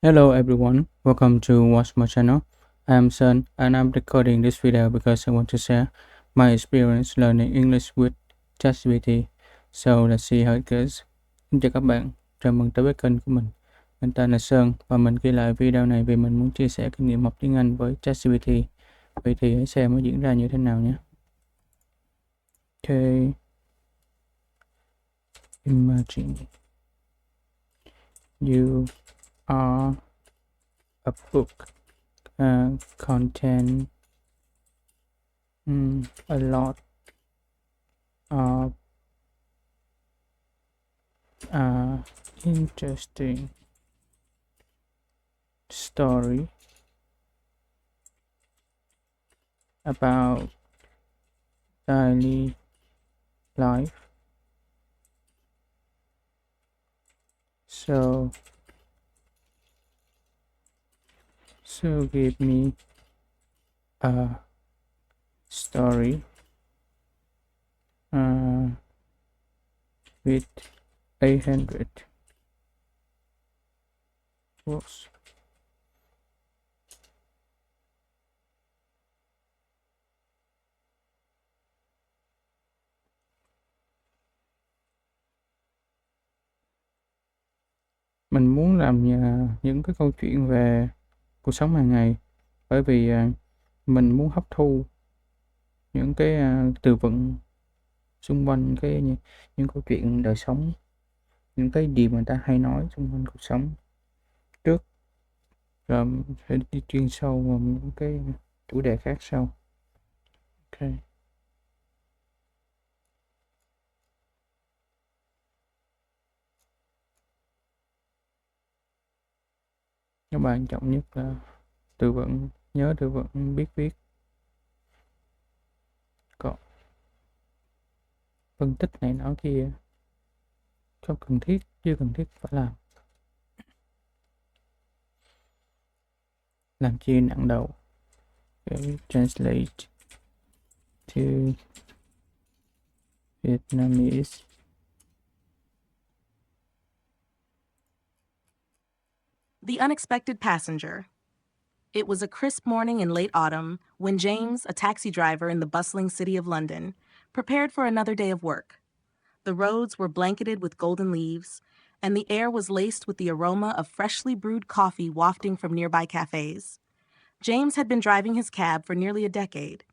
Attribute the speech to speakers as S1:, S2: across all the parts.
S1: Hello everyone, welcome to Watch My Channel. I'm Sun and I'm recording this video because I want to share my experience learning English with ChatGPT. So let's see how it goes. Xin chào các bạn, chào mừng tới với kênh của mình. Mình tên là Sơn và mình ghi lại video này vì mình muốn chia sẻ kinh nghiệm học tiếng Anh với ChatGPT. Vậy thì hãy xem nó diễn ra như thế nào nhé. Okay, imagine you are a book contain a lot of interesting story about daily life. So give me a story with 800 words. Mình muốn làm những cái câu chuyện về cuộc sống hàng ngày bởi vì mình muốn hấp thu những cái từ vựng xung quanh những câu chuyện đời sống, những cái điều mà người ta hay nói xung quanh cuộc sống trước, rồi sẽ đi chuyên sâu vào những cái chủ đề khác sau. Ok, các bạn trọng nhất là từ vựng, nhớ từ vựng, biết viết. Còn phân tích này nọ kia không cần thiết, chưa cần thiết phải làm chi nặng đầu. Okay, translate to Vietnamese.
S2: The Unexpected Passenger. It was a crisp morning in late autumn when James, a taxi driver in the bustling city of London, prepared for another day of work. The roads were blanketed with golden leaves, and the air was laced with the aroma of freshly brewed coffee wafting from nearby cafes. James had been driving his cab for nearly a decade.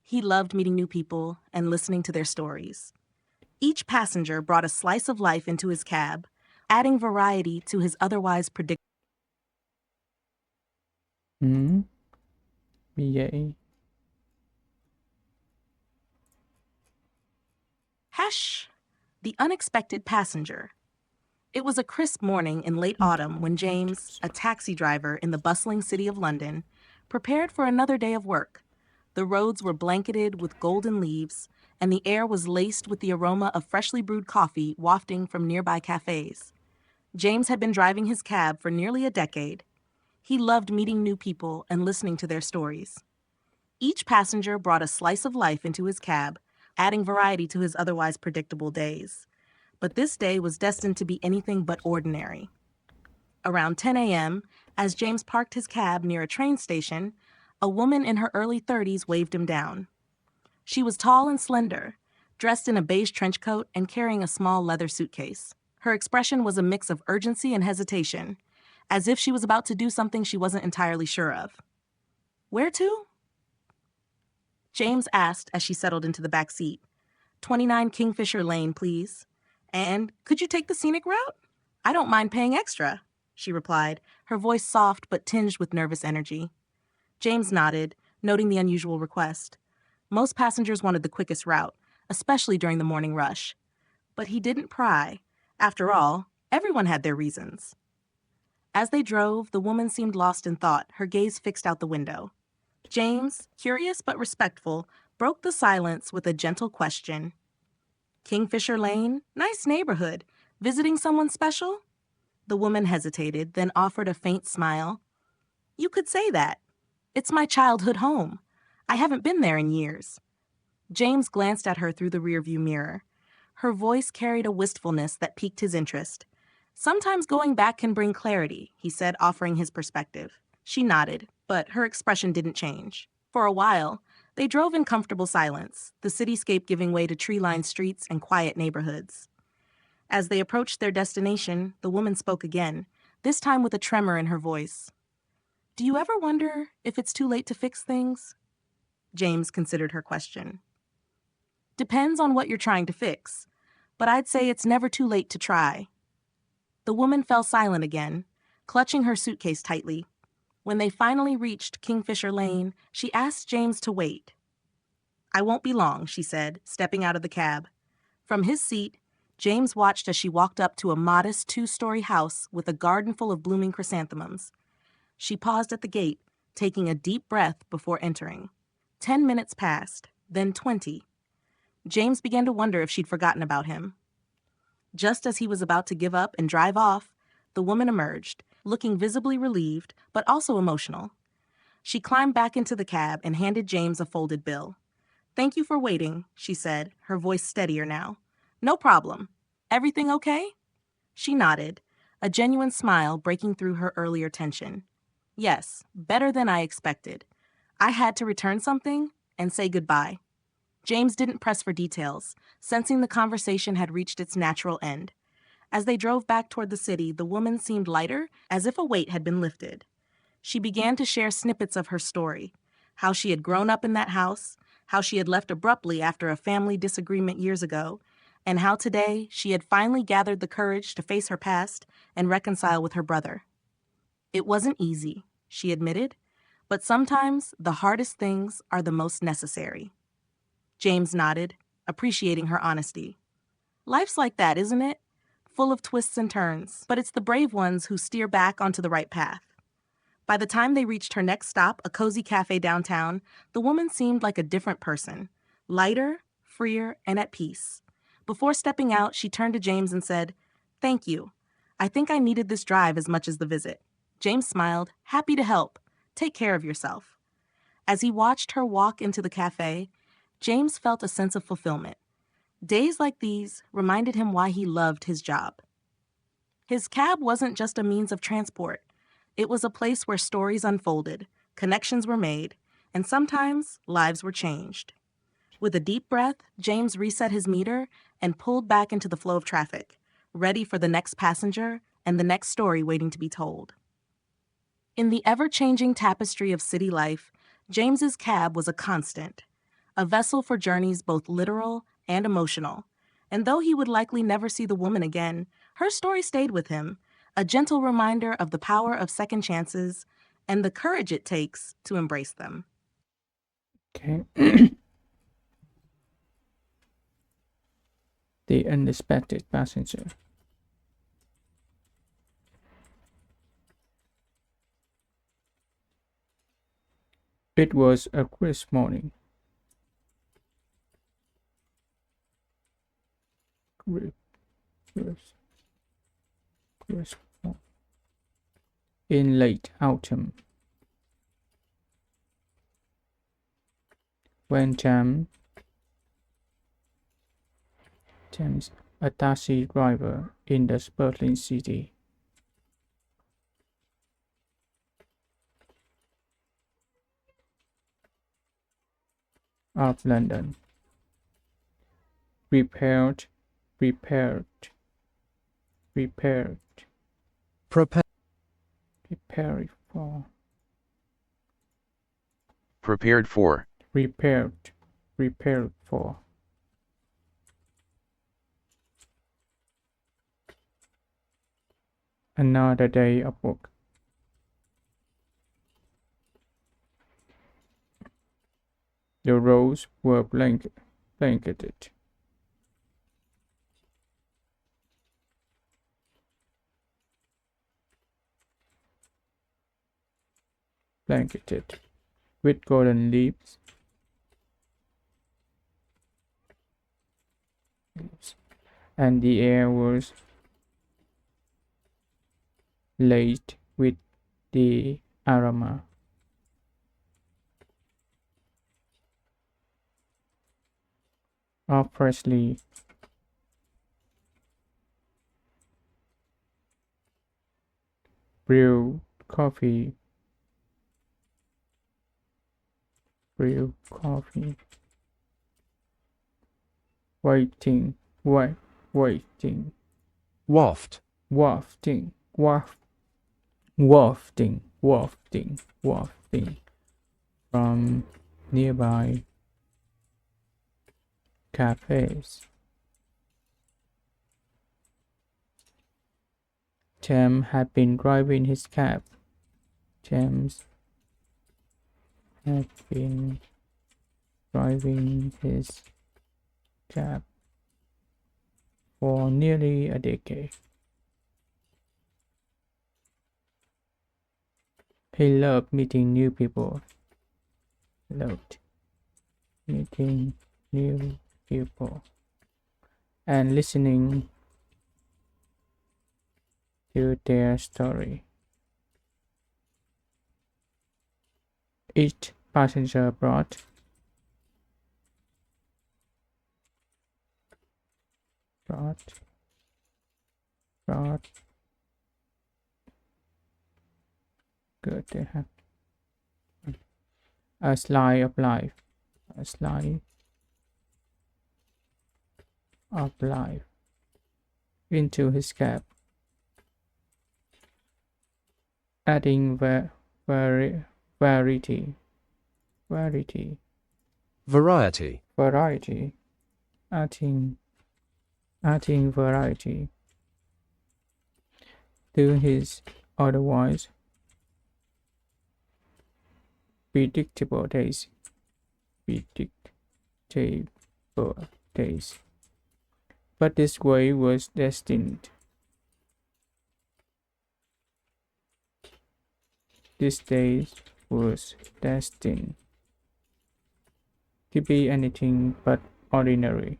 S2: He loved meeting new people and listening to their stories. Each passenger brought a slice of life into his cab, adding variety to his otherwise predictable.
S1: Vì vậy
S2: Hush! The Unexpected Passenger. It was a crisp morning in late autumn when James, a taxi driver in the bustling city of London, prepared for another day of work. The roads were blanketed with golden leaves, and the air was laced with the aroma of freshly brewed coffee wafting from nearby cafes. James had been driving his cab for nearly a decade. He loved meeting new people and listening to their stories. Each passenger brought a slice of life into his cab, adding variety to his otherwise predictable days. But this day was destined to be anything but ordinary. Around 10 a.m., as James parked his cab near a train station, a woman in her early 30s waved him down. She was tall and slender, dressed in a beige trench coat and carrying a small leather suitcase. Her expression was a mix of urgency and hesitation, as if she was about to do something she wasn't entirely sure of. "Where to?" James asked as she settled into the back seat. 29 Kingfisher Lane, please. And could you take the scenic route? I don't mind paying extra, she replied, her voice soft but tinged with nervous energy. James nodded, noting the unusual request. Most passengers wanted the quickest route, especially during the morning rush. But he didn't pry. After all, everyone had their reasons. As they drove, the woman seemed lost in thought, her gaze fixed out the window. James, curious but respectful, broke the silence with a gentle question. "Kingfisher Lane? Nice neighborhood. Visiting someone special?" The woman hesitated, then offered a faint smile. "You could say that. It's my childhood home. I haven't been there in years." James glanced at her through the rearview mirror. Her voice carried a wistfulness that piqued his interest. Sometimes going back can bring clarity, he said, offering his perspective. She nodded, but her expression didn't change. For a while, they drove in comfortable silence, the cityscape giving way to tree-lined streets and quiet neighborhoods. As they approached their destination, the woman spoke again, this time with a tremor in her voice. Do you ever wonder if it's too late to fix things? James considered her question. Depends on what you're trying to fix, but I'd say it's never too late to try. The woman fell silent again, clutching her suitcase tightly. When they finally reached Kingfisher Lane, she asked James to wait. I won't be long, she said, stepping out of the cab. From his seat, James watched as she walked up to a modest 2-story house with a garden full of blooming chrysanthemums. She paused at the gate, taking a deep breath before entering. 10 minutes passed, then 20. James began to wonder if she'd forgotten about him. Just as he was about to give up and drive off, the woman emerged, looking visibly relieved, but also emotional. She climbed back into the cab and handed James a folded bill. Thank you for waiting, she said, her voice steadier now. No problem. Everything okay? She nodded, a genuine smile breaking through her earlier tension. Yes, better than I expected. I had to return something and say goodbye. James didn't press for details, sensing the conversation had reached its natural end. As they drove back toward the city, the woman seemed lighter, as if a weight had been lifted. She began to share snippets of her story, how she had grown up in that house, how she had left abruptly after a family disagreement years ago, and how today she had finally gathered the courage to face her past and reconcile with her brother. It wasn't easy, she admitted, but sometimes the hardest things are the most necessary. James nodded, appreciating her honesty. Life's like that, isn't it? Full of twists and turns, but it's the brave ones who steer back onto the right path. By the time they reached her next stop, a cozy cafe downtown, the woman seemed like a different person, lighter, freer, and at peace. Before stepping out, she turned to James and said, Thank you. I think I needed this drive as much as the visit. James smiled, happy to help. Take care of yourself. As he watched her walk into the cafe, James felt a sense of fulfillment. Days like these reminded him why he loved his job. His cab wasn't just a means of transport. It was a place where stories unfolded, connections were made, and sometimes lives were changed. With a deep breath, James reset his meter and pulled back into the flow of traffic, ready for the next passenger and the next story waiting to be told. In the ever-changing tapestry of city life, James's cab was a constant, a vessel for journeys both literal and emotional. And though he would likely never see the woman again, her story stayed with him, a gentle reminder of the power of second chances and the courage it takes to embrace them.
S1: Okay. The unexpected passenger. It was a crisp morning. Crisp in late autumn, when James, a taxi driver in the sprawling city of London, prepared, prepared, prepared,
S3: Prepare.
S1: prepared for,
S3: Prepared for.
S1: prepared, prepared for. Another day of work. The roads were blanketed. Blanketed with golden leaves, and the air was laced with the aroma of freshly brew coffee, brew coffee, waiting, waiting,
S3: waft,
S1: wafting, wafting from nearby cafes. James had been driving his cab. James had been driving his cab for nearly a decade. He loved meeting new people. Loved meeting new people and listening to their story. Each passenger brought good to have a slice of life, a slice of life into his cab, adding variety, variety,
S3: variety,
S1: variety, adding variety to his otherwise predictable days. Predictable days. But this way was destined. This day was destined to be anything but ordinary.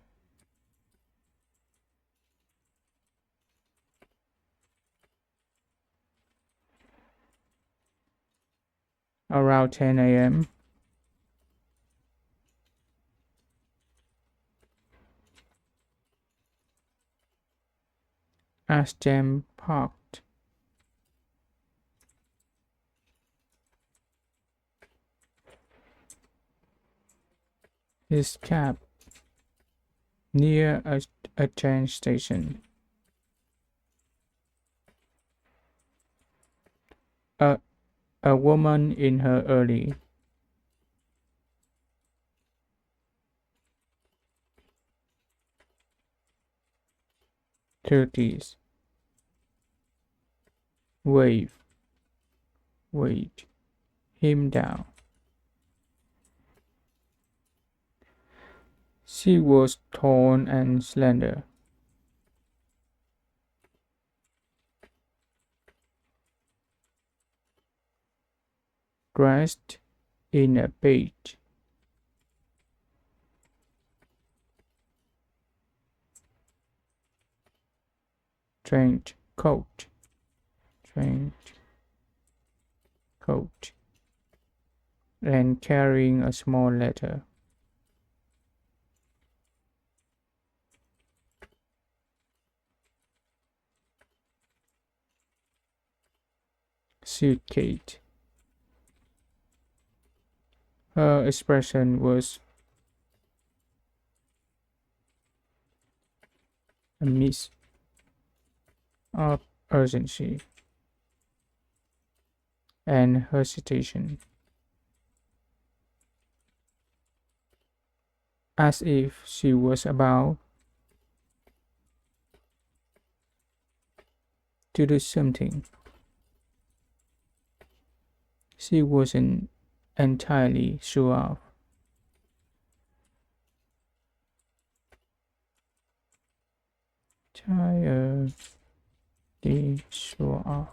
S1: Around 10 a.m., as James parked his cab near a train station, a, a woman in her early 30s waved him down. She was tall and slender, dressed in a beige trench coat, and carrying a small letter. Suitcase. Her expression was a mix of urgency and hesitation, as if she was about to do something she wasn't entirely sure of. Entirely sure of.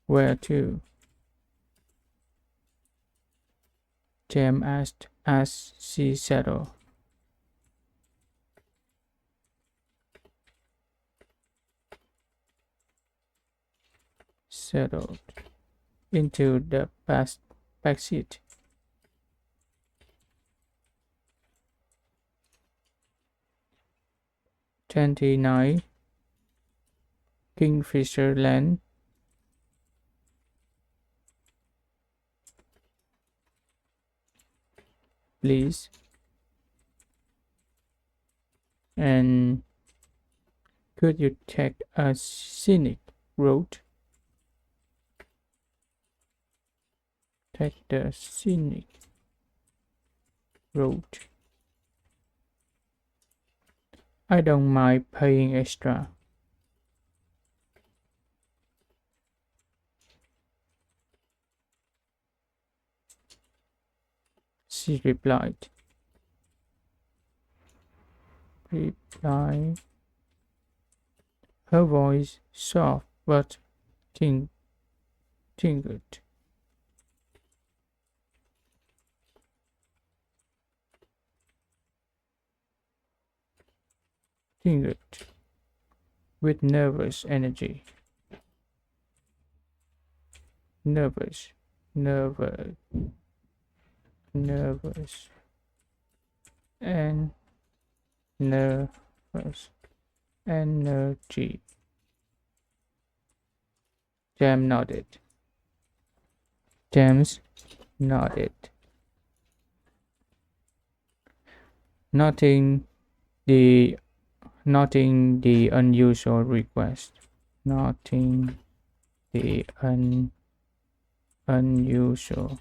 S1: Where to? James asked as she settled into the back seat. 29 Kingfisher Land, please. And could you take a scenic road? Take the scenic road. I don't mind paying extra. She replied. Her voice soft but tingled. Tingled with nervous energy. Nervous, nervous, nervous, and nervous energy. James nodded. James nodded, noting the unusual request. Noting the unusual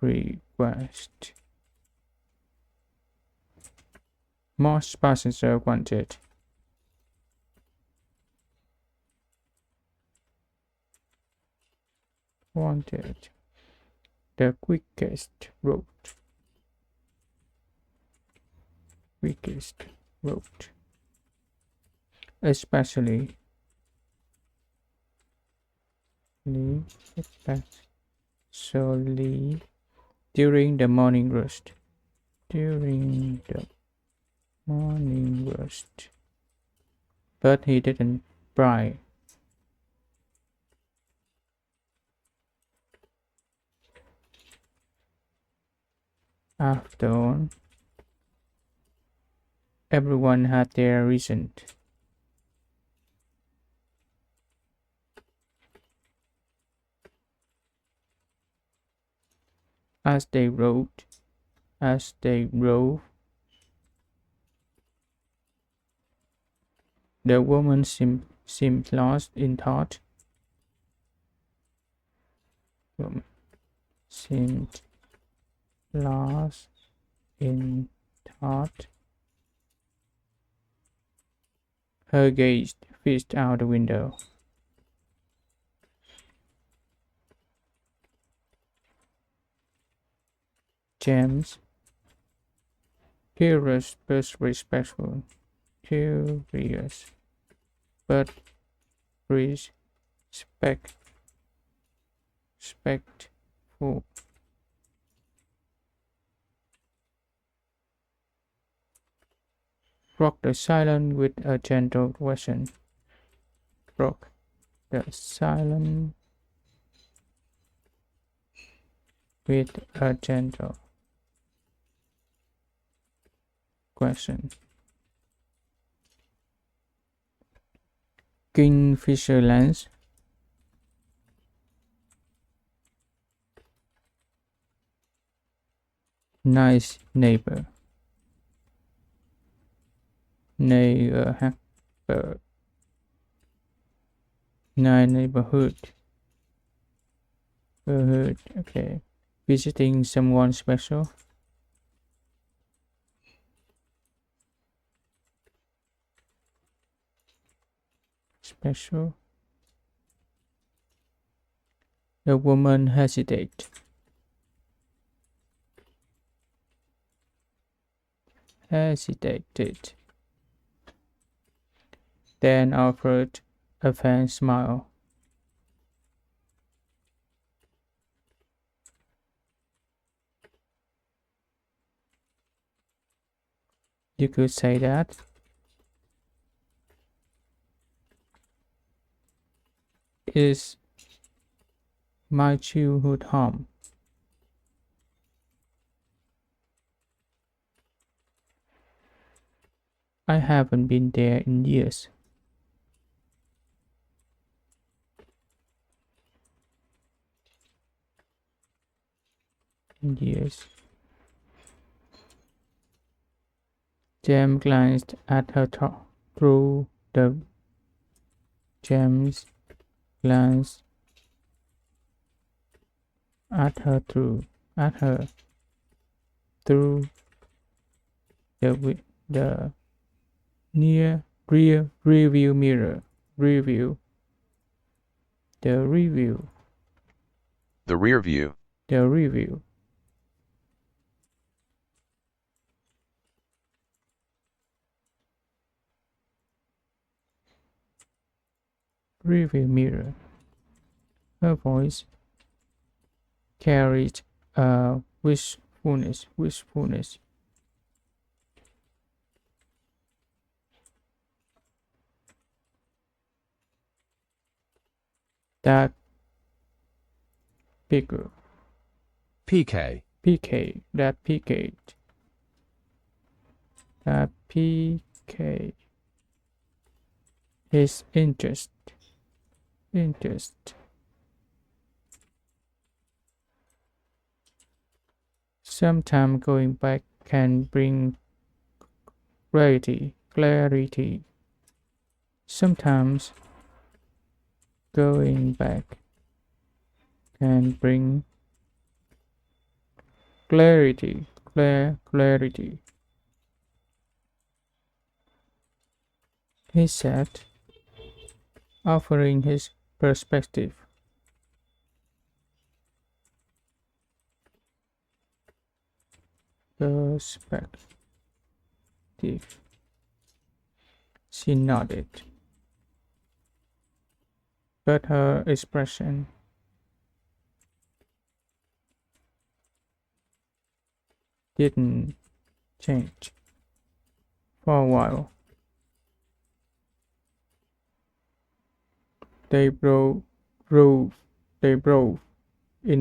S1: request. Most passengers wanted the quickest route. Especially during the morning rush. But he didn't pry. After all, everyone had their reason. As they rode, the woman seemed lost in thought. Seemed lost in thought. Her gaze fished out the window. James, curious but respectful, respectful. Broke the silence with a gentle question. Broke the silence with a gentle question. Kingfisher lens. Nice neighbor. Nice neighborhood. Okay. Visiting someone special. The woman hesitated. Then offered a faint smile. You could say that. Is my childhood home. I haven't been there in years. years. James glanced at her through the James glanced at her through the near rear review mirror. Review. The review.
S4: The rear view.
S1: The review. Review mirror. Her voice carried a wistfulness. That bigger.
S3: PK.
S1: PK. That PK. That PK. His interest. Sometimes going back can bring clarity. Sometimes going back can bring clarity. He said, offering his perspective. She nodded, but her expression didn't change for a while. They drove in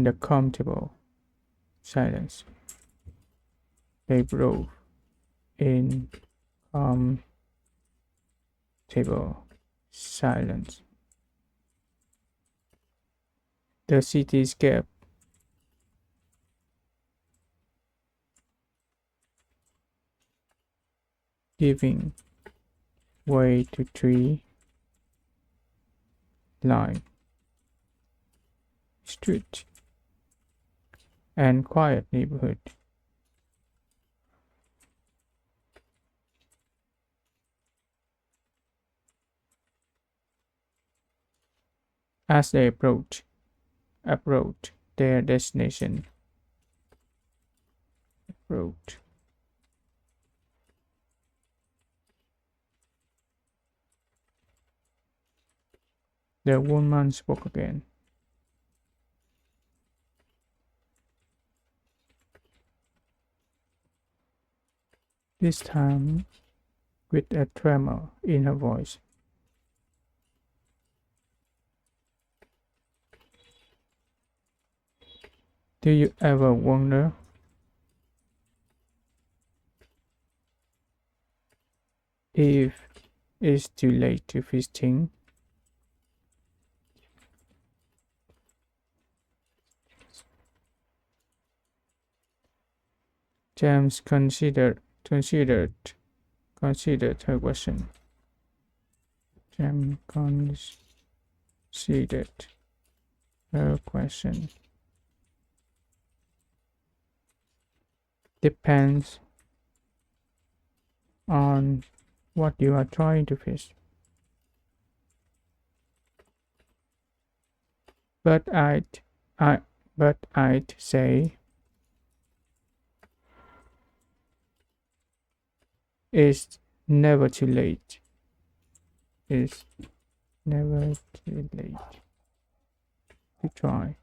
S1: the comfortable silence. They drove in comfortable silence. The cityscape giving way to tree line, street, and quiet neighborhood. As they approached their destination. The woman spoke again. This time with a tremor in her voice. Do you ever wonder if it's too late to fix things? James considered her question. James considered her question. Depends on what you are trying to fix. But I'd say it's never too late. It's never too late to try.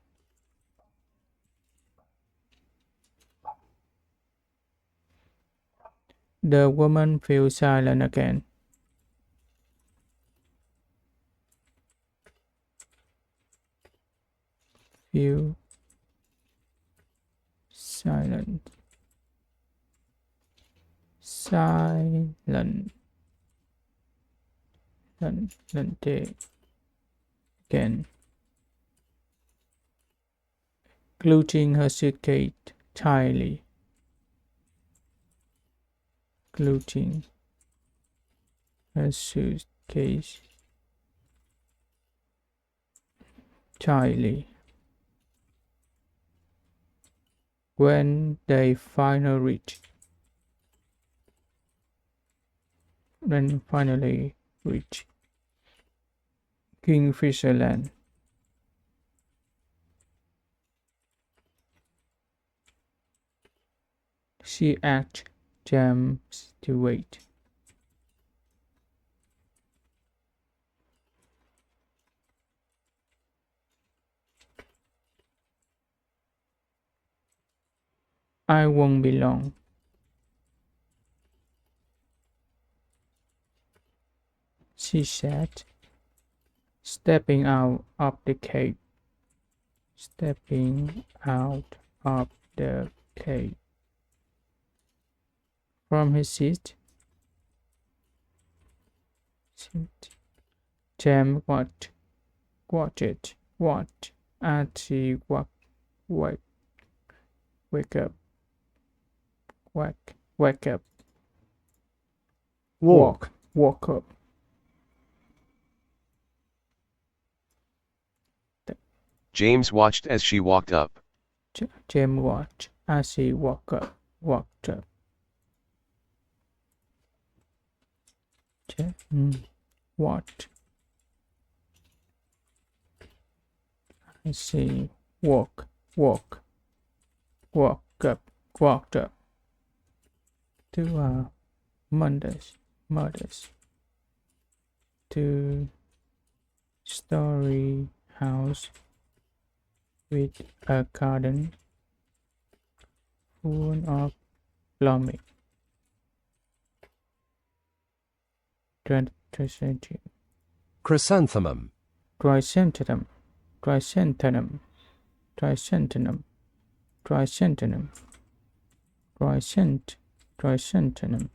S1: The woman fell silent again. Fell silent. Again. Clutching her suitcase tightly, clutching her suitcase tightly. When they finally reach Kingfisherland, she asked James to wait. I won't be long, she said, stepping out of the cave. Stepping out of the cave. From his seat, James watched as she wake, wake up, wake up,
S3: Walk.
S1: walk up.
S4: James watched as she walked up.
S1: James watched as she walked up. James watched as she walked up to a mother's two-story house with a garden full of blooming
S3: Chrysanthemum.
S1: chrysanthemum, chrysanthemum.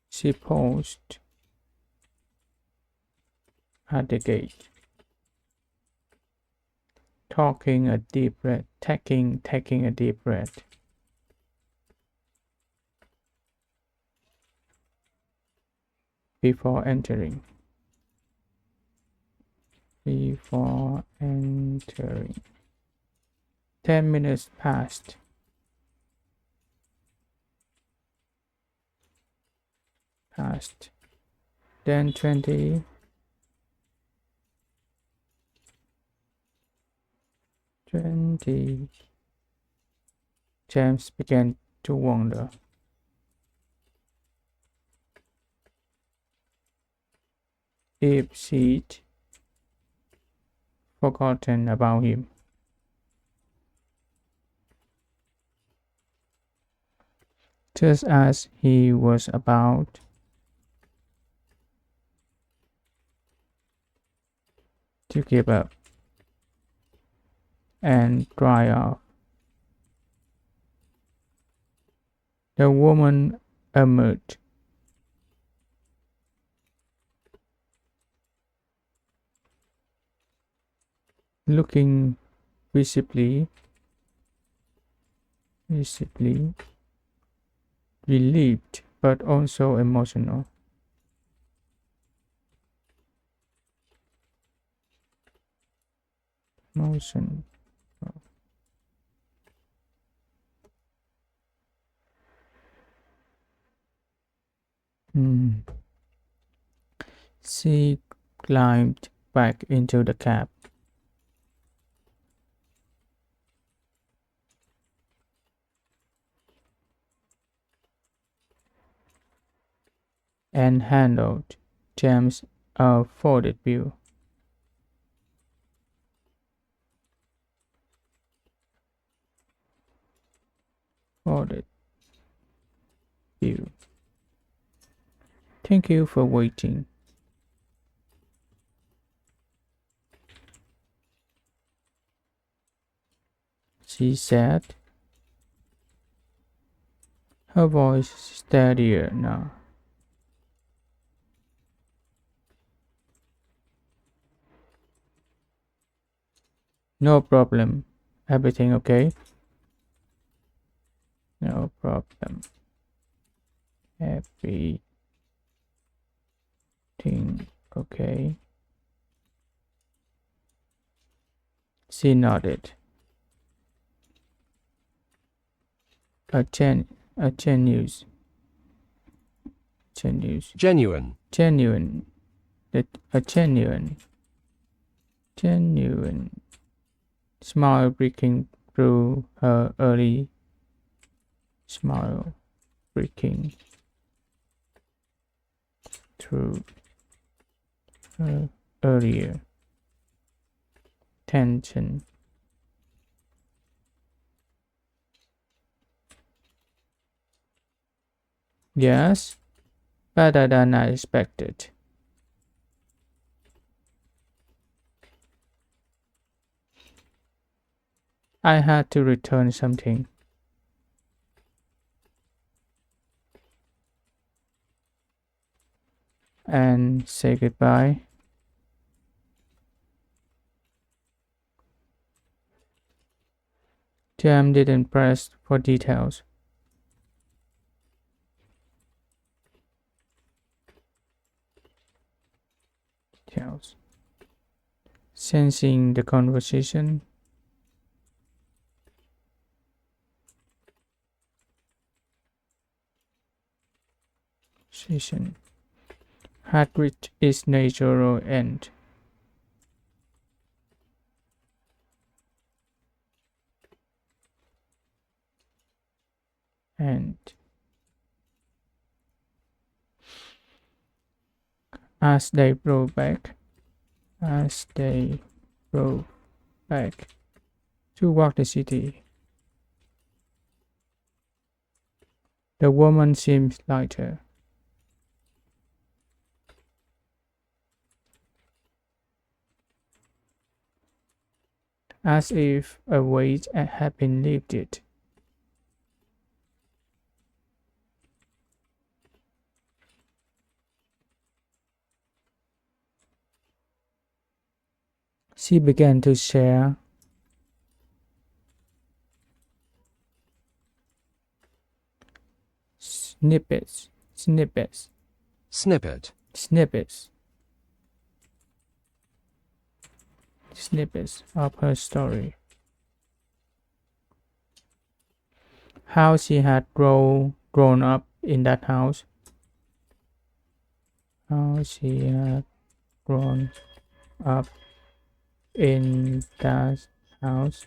S1: She paused at the gate, taking a deep breath. Before entering. 10 minutes passed. Then 20. James began to wonder. If she'd forgotten about him. Just as he was about to give up and dry off, the woman emerged, looking visibly relieved but also emotional. Motion. She climbed back into the cab. And handed James a folded bill. Thank you for waiting. She said, her voice steadier now. No problem, Everything okay? No problem. Everything okay? She nodded. A genius.
S3: Genuine.
S1: Genuine. A genuine smile breaking through her early smile breaking through her earlier tension. Yes, better than I expected. I had to return something and say goodbye. Jam didn't press for details. Sensing the conversation, had reached its natural end. And as they rode back toward the city, the woman seemed lighter, as if a weight had been lifted. She began to share snippets, snippets,
S3: Snippet.
S1: snippets, snippets of her story. How she had grown up in that house. How she had grown up in that house.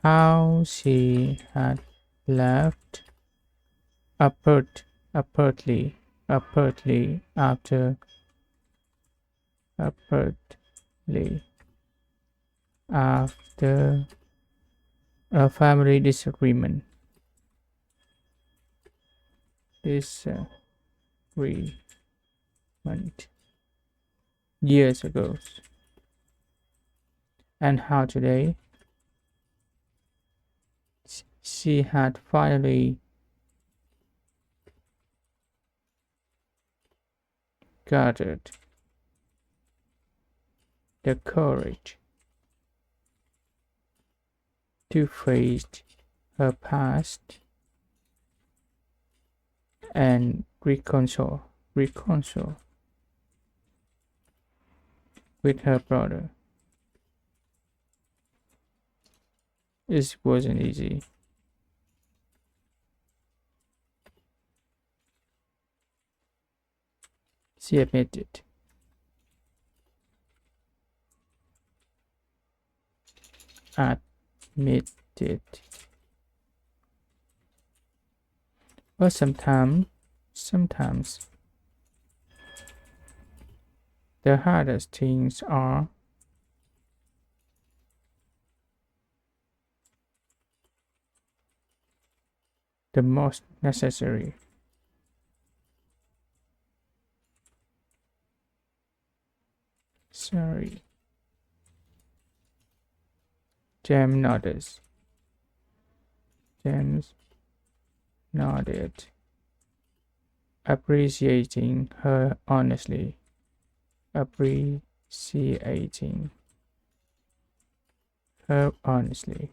S1: How she had left abruptly after abruptly after a family disagreement. Disagreement years ago, and how today she had finally gathered the courage to face her past and reconcile with her brother. It wasn't easy. She admitted. Admitted. But sometimes the hardest things are the most necessary. Sorry. James nodded. James nodded, appreciating her honestly. Appreciating her honestly.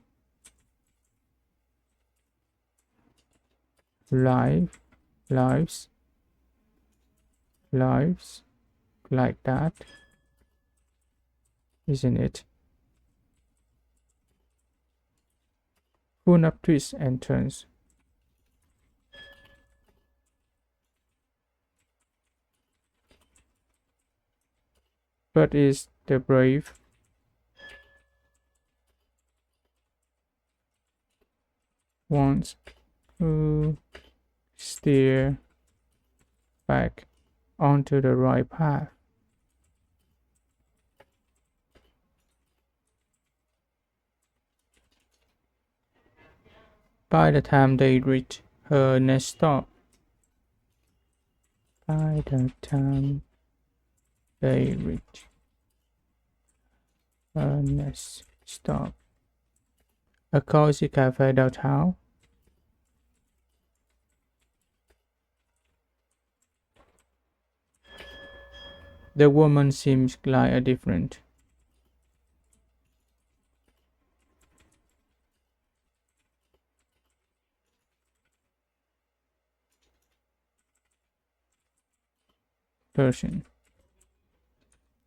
S1: Life, lives, lives like that, isn't it? Full of twists and turns. But is the brave ones who steer back onto the right path. By the time they reach her next stop, by the time they reach her next stop, a cozy cafe downtown, the woman seems like a different person.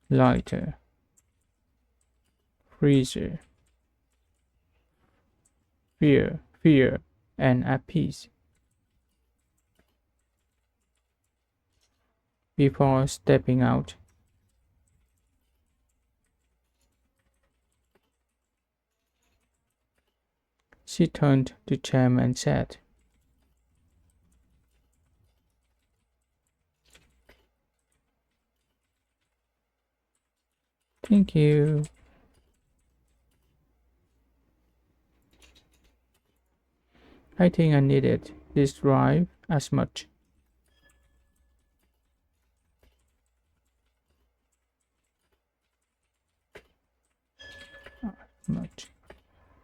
S1: Lighter, freezer, fear, and at peace. Before stepping out, she turned to Jem and said, "Thank you. I think I needed this drive as much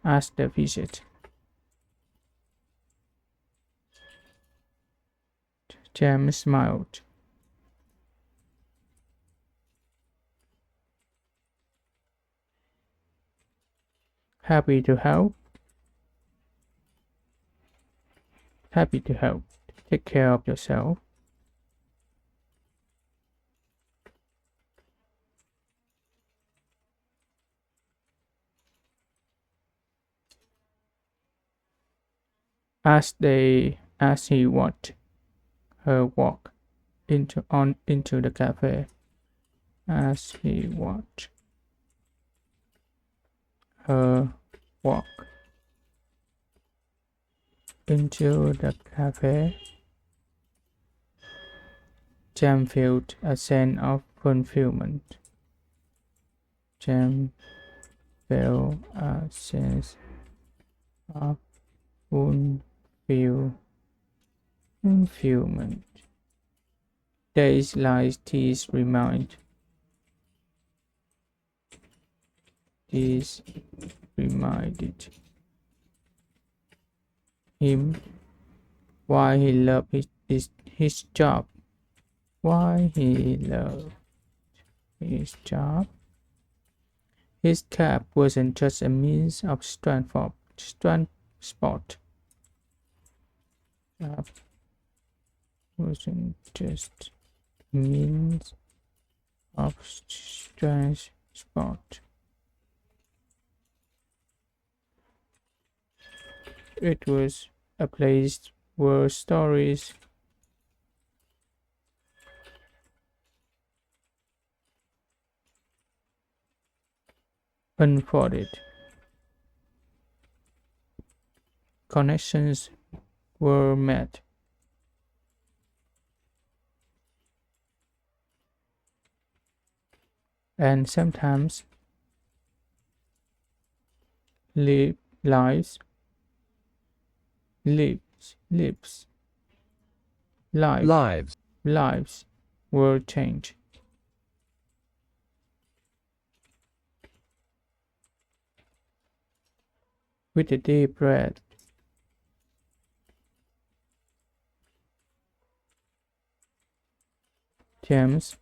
S1: as the visit." Jem smiled. Happy to help. Happy to help. Take care of yourself. As he watched her walk into the cafe, as he watched her walk into the cafe, Jem felt a sense of fulfillment. Jem felt a sense of fulfillment. Days like these reminded him why he loved his job. Why he loved his job. His cab wasn't just a means of transport. Cab wasn't just a means of transport. It was a place where stories unfolded, connections were made, and sometimes lives, lives, lives,
S3: Lives.
S1: lives were changed. With a deep breath, James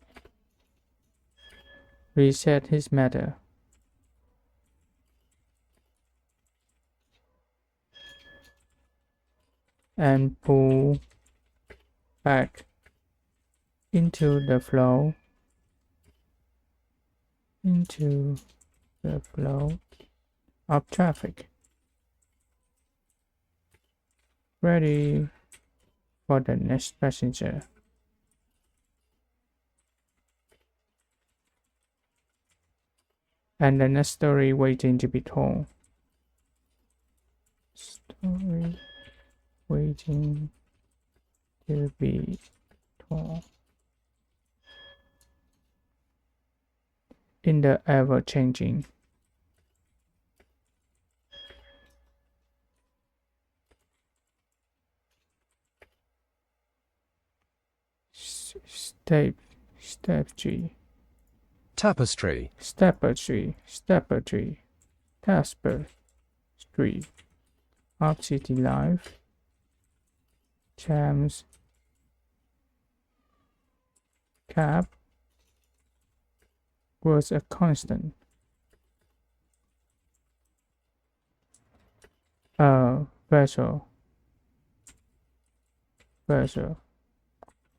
S1: reset his matter. and pull back into the flow of traffic, ready for the next passenger. And the next story waiting to be told. Story waiting to be told. In the ever-changing tapestry of city life, Thames cab was a constant. Vessel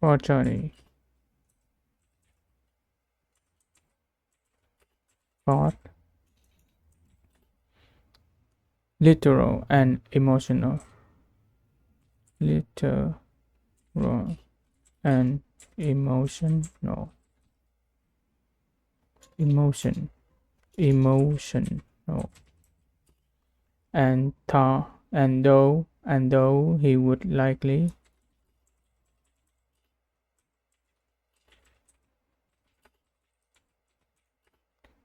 S1: for journey, both literal and emotional. Literal and emotional. Emotional. And though he would likely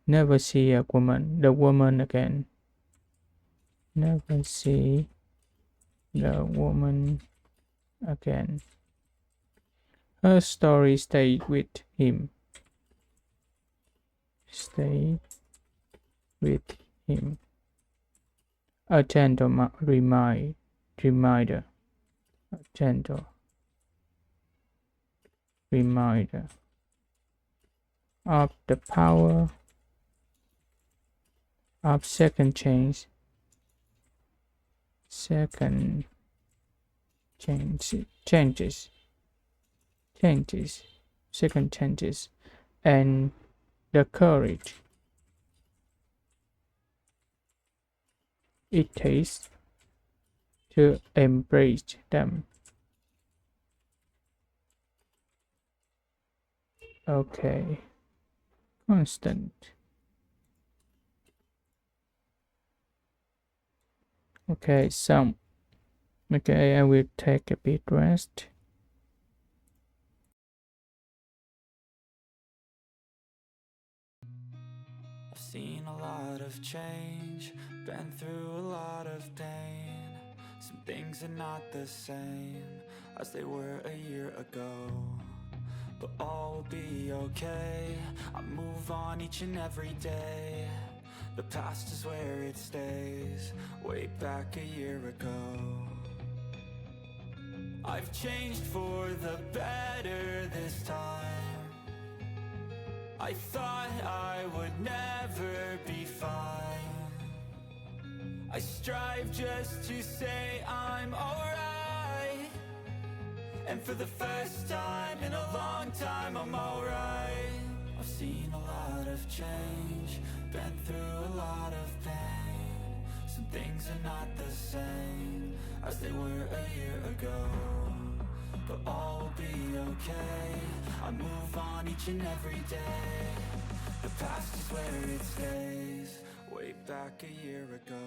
S1: never see the woman again. Never see the woman again. Her story stayed with him. A gentle reminder. A gentle reminder of the power of second chances, and the courage it takes to embrace them. Okay, constant. Okay, I will take a bit rest.
S5: I've seen a lot of change, been through a lot of pain. Some things are not the same as they were a year ago, but all will be okay. I move on each and every day. The past is where it stays, way back a year ago. I've changed for the better this time. I thought I would never be fine. I strive just to say I'm alright, and for the first time in a long time I'm alright. I've seen a lot of change, been through a lot of pain. Some things are not the same as they were a year ago, but all will be okay. I move on each and every day. The past is where it stays, way back a year ago.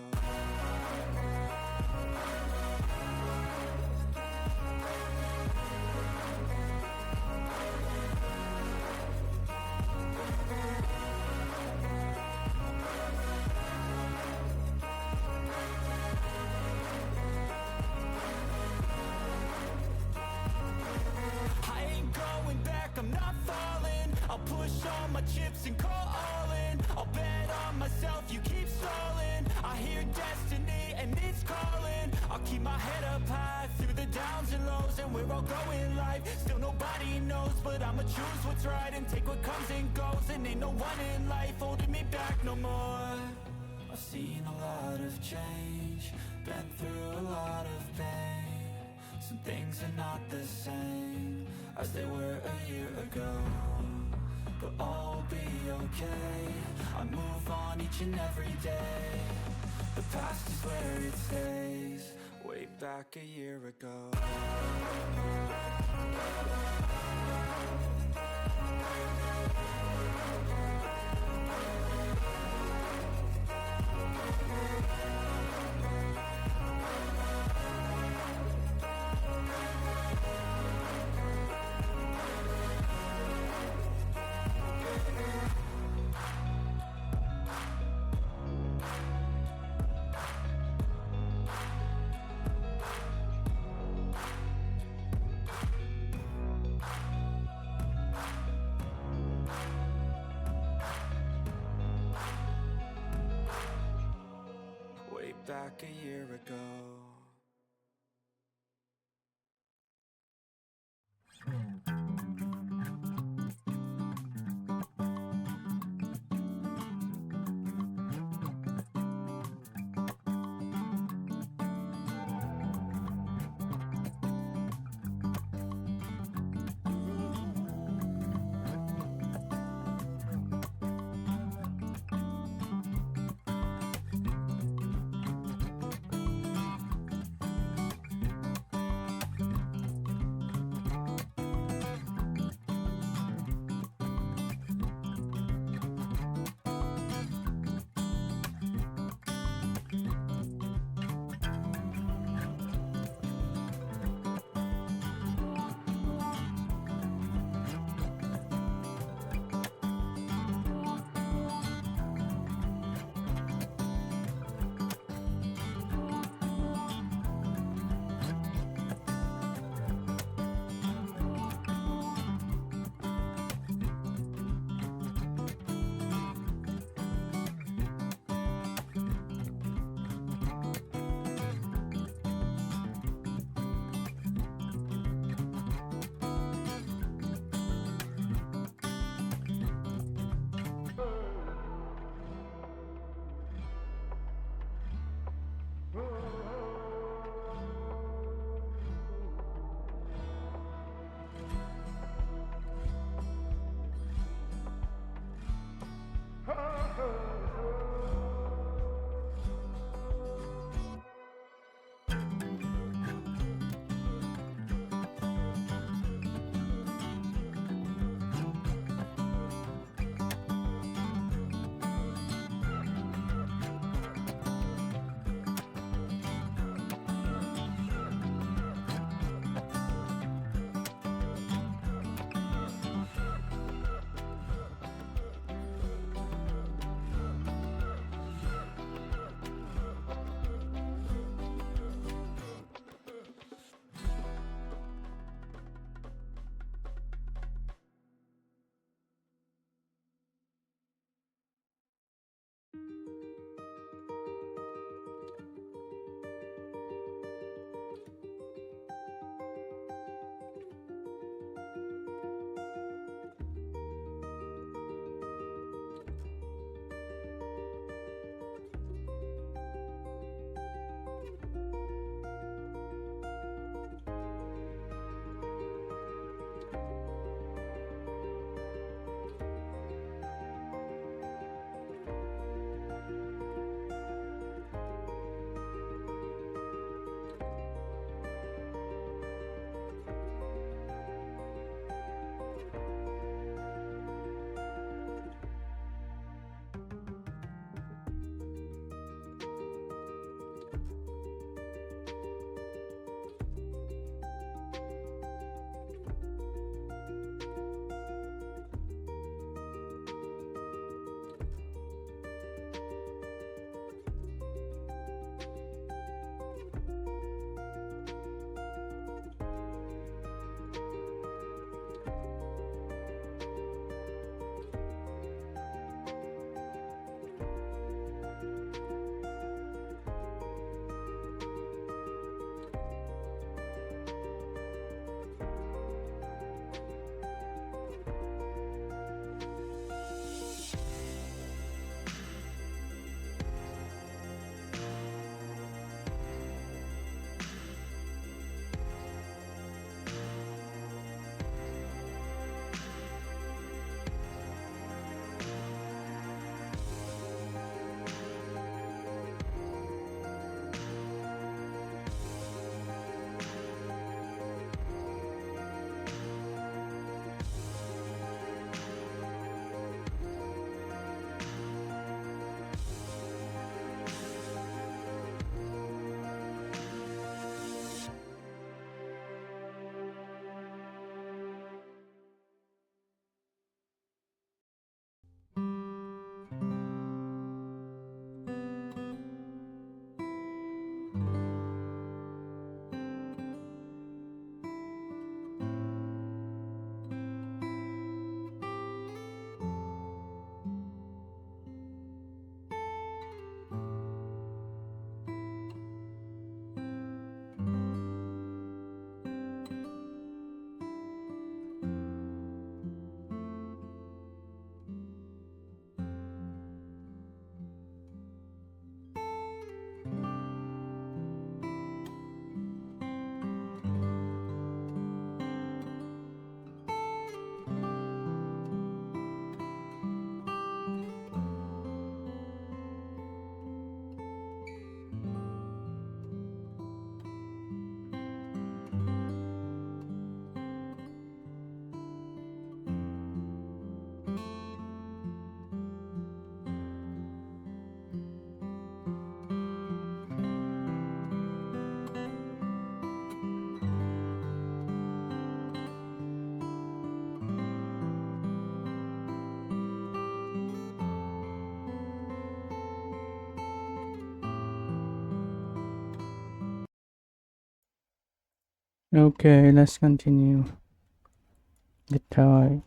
S5: I'm not falling. I'll push all my chips and call all in. I'll bet on myself, you keep stalling. I hear destiny and it's calling. I'll keep my head up high through the downs and lows, and we're all going life. Still nobody knows, but I'ma choose what's right and take what comes and goes. And ain't no one in life holding me back no more. I've seen a lot of change, been through a lot of pain. Some things are not the same as they were a year ago, but all will be okay. I move on each and every day. The past is where it stays, way back a year ago. Way back a year ago.
S1: Okay, let's continue. The toy.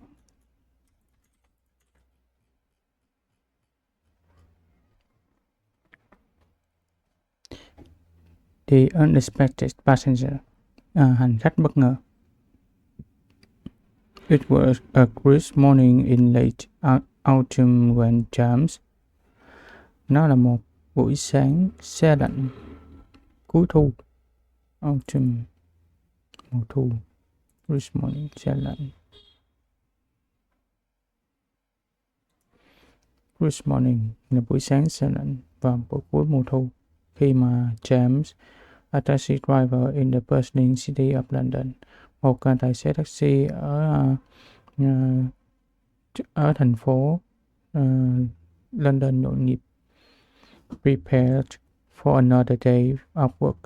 S1: The unexpected passenger. Hành khách bất ngờ. It was a crisp morning in late autumn when James. Nó là một buổi sáng se lạnh cuối thu. Autumn, mùa thu. Crisp morning, se lạnh. Crisp morning là buổi sáng se lạnh vào buổi cuối mùa thu. Khi mà James, a taxi driver in the bustling city of London, một tài xế taxi ở thành phố London nhộn nhịp, prepared for another day of work,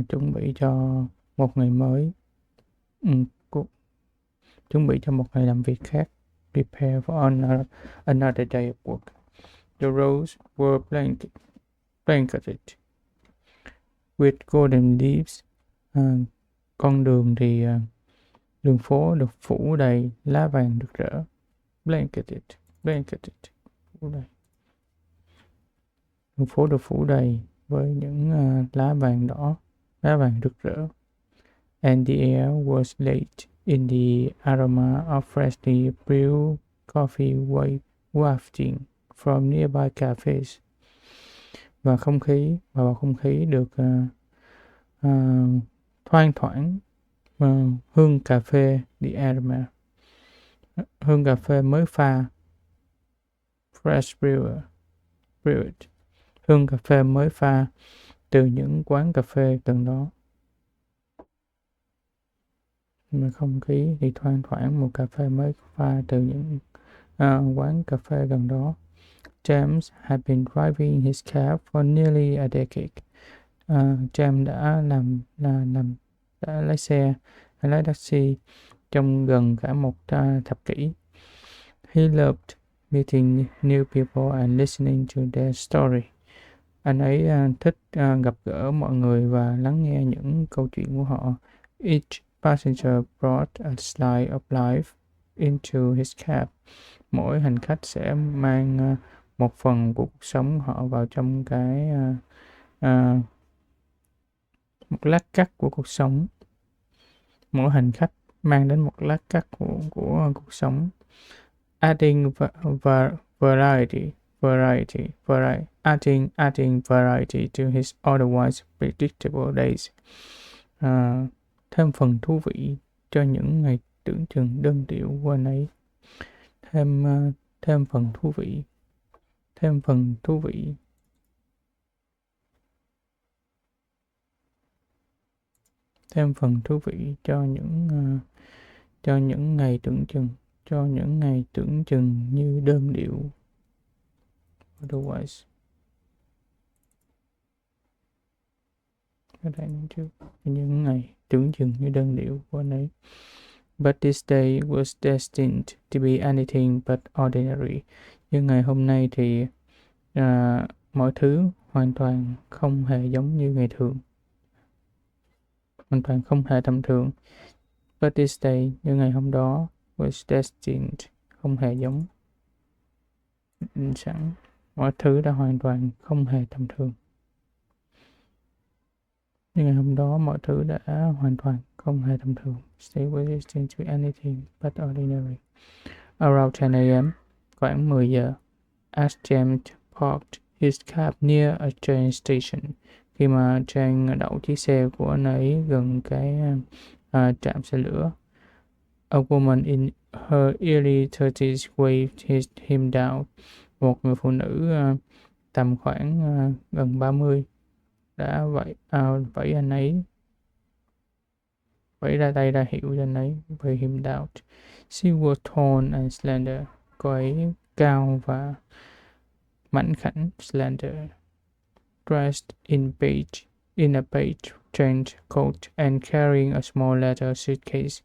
S1: chuẩn bị cho một ngày mới, chuẩn bị cho một ngày làm việc khác. Prepare for another day of work. The roads were blanketed with golden leaves. Con đường thì đường phố được phủ đầy lá vàng rực rỡ. Blanketed, phủ đầy. Đường phố được phủ đầy với những lá vàng đỏ, lá vàng rực rỡ. And the air was late in the aroma of freshly brewed coffee wafting from nearby cafes. Và bầu không khí được thoang thoảng hương cà phê, the aroma, hương cà phê mới pha, fresh brewed, hương cà phê mới pha từ những quán cà phê gần đó. Mà không khí thì thoang thoảng một cà phê mới pha từ những quán cà phê gần đó. James had been driving his cab for nearly a decade. James đã lái taxi trong gần cả một thập kỷ. He loved meeting new people and listening to their story. Anh ấy thích gặp gỡ mọi người và lắng nghe những câu chuyện của họ. Each passenger brought a slice of life into his cab. Mỗi hành khách sẽ mang một phần của cuộc sống họ vào trong cái một lát cắt của cuộc sống. Mỗi hành khách mang đến một lát cắt của cuộc sống. Adding variety, adding variety to his otherwise predictable days. Thêm phần thú vị cho những ngày tưởng chừng đơn điệu của anh ấy. Thêm phần thú vị cho những ngày tưởng chừng như đơn điệu. Otherwise, những ngày tưởng chừng như đơn điệu của anh ấy. But this day was destined to be anything but ordinary. Nhưng ngày hôm nay thì mọi thứ hoàn toàn không hề giống như ngày thường. Hoàn toàn không hề tầm thường. But this day, như ngày hôm đó, was destined, không hề giống. Định sẵn, mọi thứ đã hoàn toàn không hề tầm thường. Nhưng ngày hôm đó, mọi thứ đã hoàn toàn không hề tầm thường. Stay was destined to be anything but ordinary. Around 10 a.m., khoảng 10 giờ, as James parked his cab near a train station. Khi mà James đậu chiếc xe của anh ấy gần cái trạm xe lửa. A woman in her early 30s waved him down. Một người phụ nữ tầm khoảng gần 30 đã vẫy anh ấy, vẫy ra tay ra hiệu cho anh ấy, wave him down. She was tall and slender. Cô ấy cao và mảnh khảnh, slender. Dressed in a beige trench coat and carrying a small leather suitcase.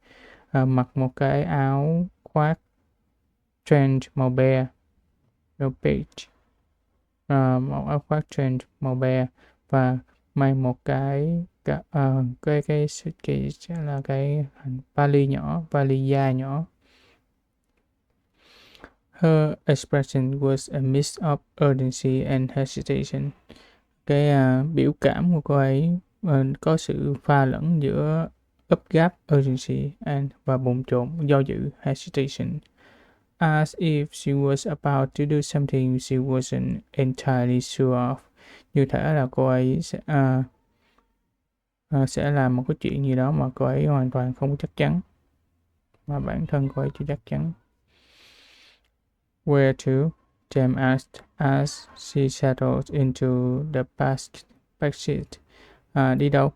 S1: Mặc một cái áo khoác trench màu be, beige, một áo khoác trench màu be và mang một cái suitcase là cái vali nhỏ, vali da nhỏ. Her expression was a mix of urgency and hesitation. Cái biểu cảm của cô ấy có sự pha lẫn giữa gấp gáp urgency và bồn chồn do dự hesitation. As if she was about to do something she wasn't entirely sure of. Như thể là cô ấy sẽ làm một cái chuyện gì đó mà cô ấy hoàn toàn không chắc chắn, mà bản thân cô ấy chưa chắc chắn. Where to? James asked as she settled into the back seat. Đi đâu?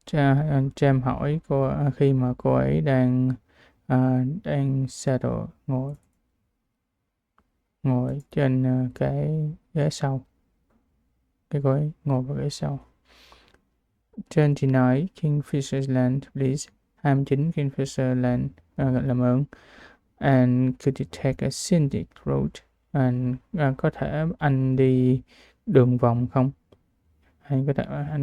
S1: James hỏi cô khi mà cô ấy đang settle, ngồi trên cái ghế sau. Cái cô ấy ngồi vào ghế sau. 29 Kingfisher Land, please. 29 Kingfisher Land, làm ơn. And could you take a scenic road? And có thể anh đi đường vòng không? Anh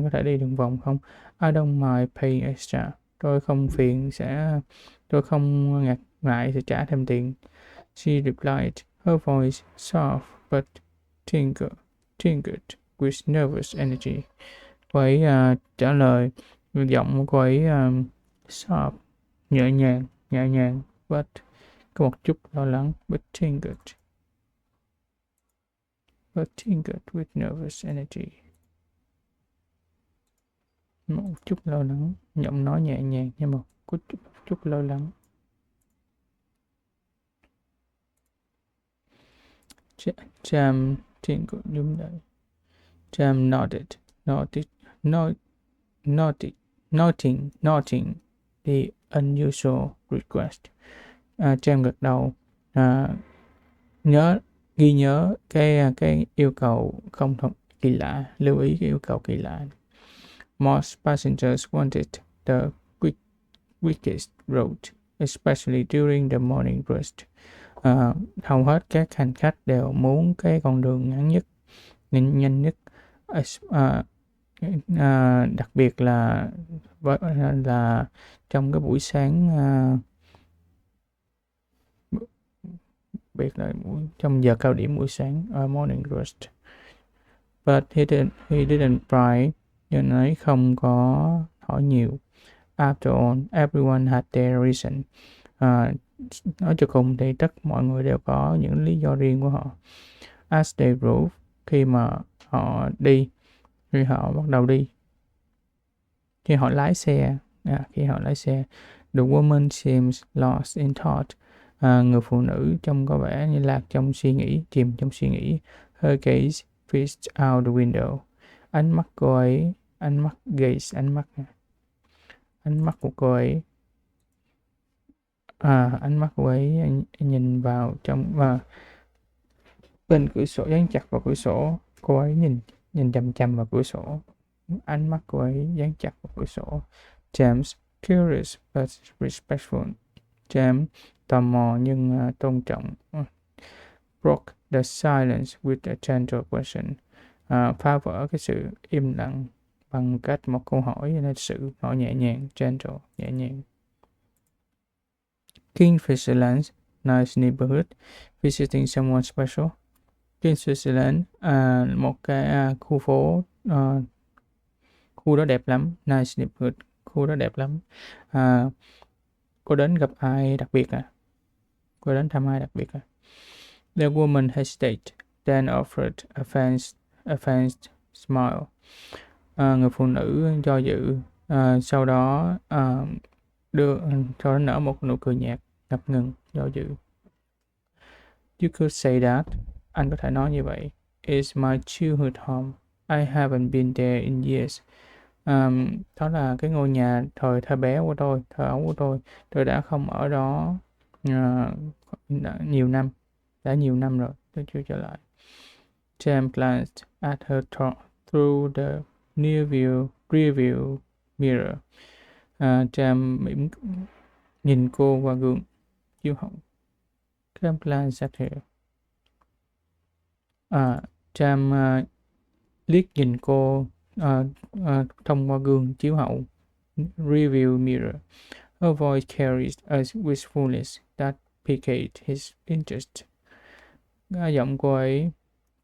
S1: có thể đi đường vòng không? I don't mind paying extra. Tôi không ngại sẽ trả thêm tiền. She replied, her voice soft but tingled with nervous energy. Cô ấy trả lời, giọng của cô ấy soft, nhẹ nhàng, but có một chút lo lắng, but tingled with nervous energy. Một chút lo lắng, giọng nói nhẹ nhàng nhưng mà có chút lo lắng. Jam tingled, đúng đấy. Jam noting the unusual request. Jam gật đầu, ghi nhớ cái yêu cầu không kỳ lạ, lưu ý cái yêu cầu kỳ lạ. Most passengers wanted the quickest route, especially during the morning rush. Hầu hết các hành khách đều muốn cái con đường ngắn nhất, nhanh nhất, đặc biệt là trong cái buổi sáng, trong giờ cao điểm buổi sáng, morning rush. But he didn't pry, nhưng ấy không có hỏi nhiều. After all, everyone had their reason. Nói cho cùng thì mọi người đều có những lý do riêng của họ. As they drove, khi họ bắt đầu đi, khi họ lái xe, the woman seems lost in thought. Người phụ nữ trông có vẻ như lạc trong suy nghĩ, chìm trong suy nghĩ. Her gaze fished out the window. Ánh mắt của cô ấy nhìn vào trong bên cửa sổ, dán chặt vào cửa sổ. Cô ấy nhìn chằm vào cửa sổ. Ánh mắt cô ấy dán chặt vào cửa sổ. James, curious but respectful. James, tò mò nhưng tôn trọng. Broke the silence with a gentle question. Phá vỡ cái sự im lặng bằng cách một câu hỏi lịch sự, hỏi nhẹ nhàng, gentle, nhẹ nhàng. Kingfisherland, nice neighborhood. Visiting someone special. Kingfisherland, một cái khu phố, khu đó đẹp lắm. Nice neighborhood, khu đó đẹp lắm. Cô đến gặp ai đặc biệt à? Cô đến thăm ai đặc biệt à? The woman hesitated, then offered a faint smile. Người phụ nữ do dự, sau đó nở một nụ cười nhạt, ngập ngừng, do dự. You could say that. Anh có thể nói như vậy. It's my childhood home. I haven't been there in years. Đó là cái ngôi nhà thời thơ bé của tôi, thơ ấu của tôi. Tôi đã không ở đó đã nhiều năm rồi, tôi chưa trở lại. James glanced at her through the rear view mirror. James nhìn cô qua gương chiếu hậu. James glanced at her. James liếc nhìn cô thông qua gương chiếu hậu, review mirror. Her voice carries a wistfulness that piqued his interest. Giọng cô ấy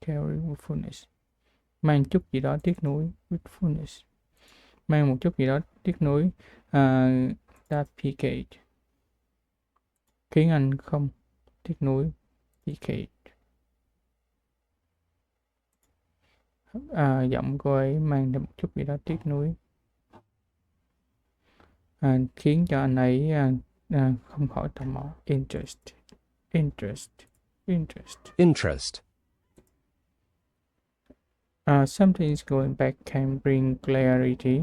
S1: carry wistfulness, mang chút gì đó tiếc nuối, wistfulness, mang một chút gì đó tiếc nuối, that piqued, khiến anh không tiếc nuối, piqued. Giọng cô ấy mang đến một chút gì đó tiếc nuối, khiến cho anh ấy không khỏi tò mò. Interest, interest, interest.
S3: Interest.
S1: Sometimes going back can bring clarity.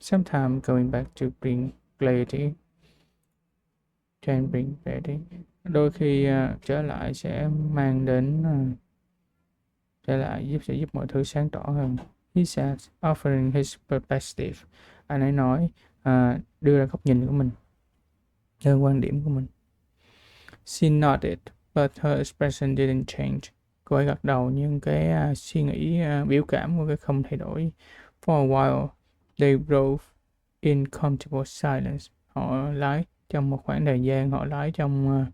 S1: Sometimes going back to bring clarity can bring clarity. Đôi khi trở lại sẽ mang đến trở lại sẽ giúp mọi thứ sáng tỏ hơn. He said, offering his perspective. Anh ấy nói đưa ra góc nhìn của mình, đưa quan điểm của mình. She nodded, but her expression didn't change. Cô ấy gật đầu nhưng cái suy nghĩ, biểu cảm của cái không thay đổi. For a while, they drove in comfortable silence. Họ lái trong một khoảng thời gian, họ lái trong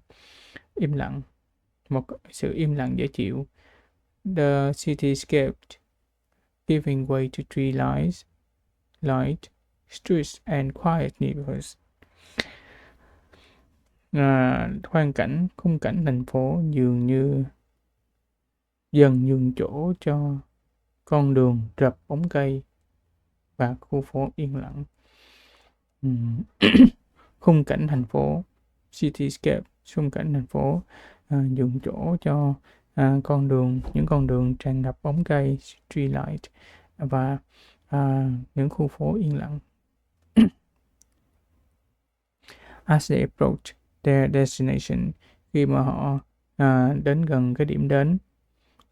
S1: im lặng, một sự im lặng dễ chịu. The cityscape giving way to tree lines, light, streets and quiet neighborhoods. Khung cảnh thành phố dường như dần nhường chỗ cho con đường rập bóng cây và khu phố yên lặng. Khung cảnh thành phố, cityscape, khung cảnh thành phố nhường chỗ cho những con đường tràn ngập bóng cây, streetlight và những khu phố yên lặng. As they approached their destination, khi mà họ đến gần cái điểm đến,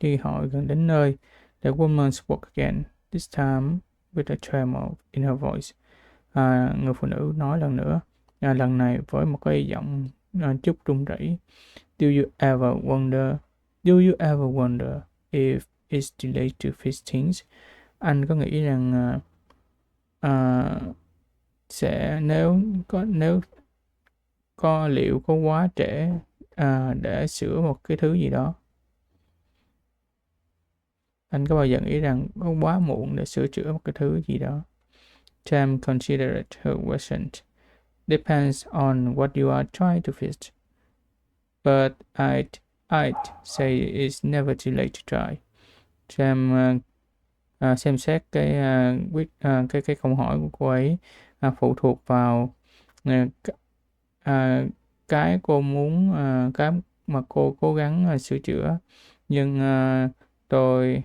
S1: khi họ gần đến nơi, the woman spoke again, this time with a tremor in her voice. Người phụ nữ nói lần nữa, lần này với một cái giọng chút run rẩy. Do you ever wonder if it's too late to fix things? Anh có nghĩ rằng liệu có quá trễ để sửa một cái thứ gì đó? Anh có bao giờ nghĩ rằng có quá muộn để sửa chữa một cái thứ gì đó? Tam considered her question. Depends on what you are trying to fix. But I'd say it's never too late to try. Tam xem xét cái câu hỏi của cô ấy phụ thuộc vào cái cô muốn, cái mà cô cố gắng sửa chữa, nhưng tôi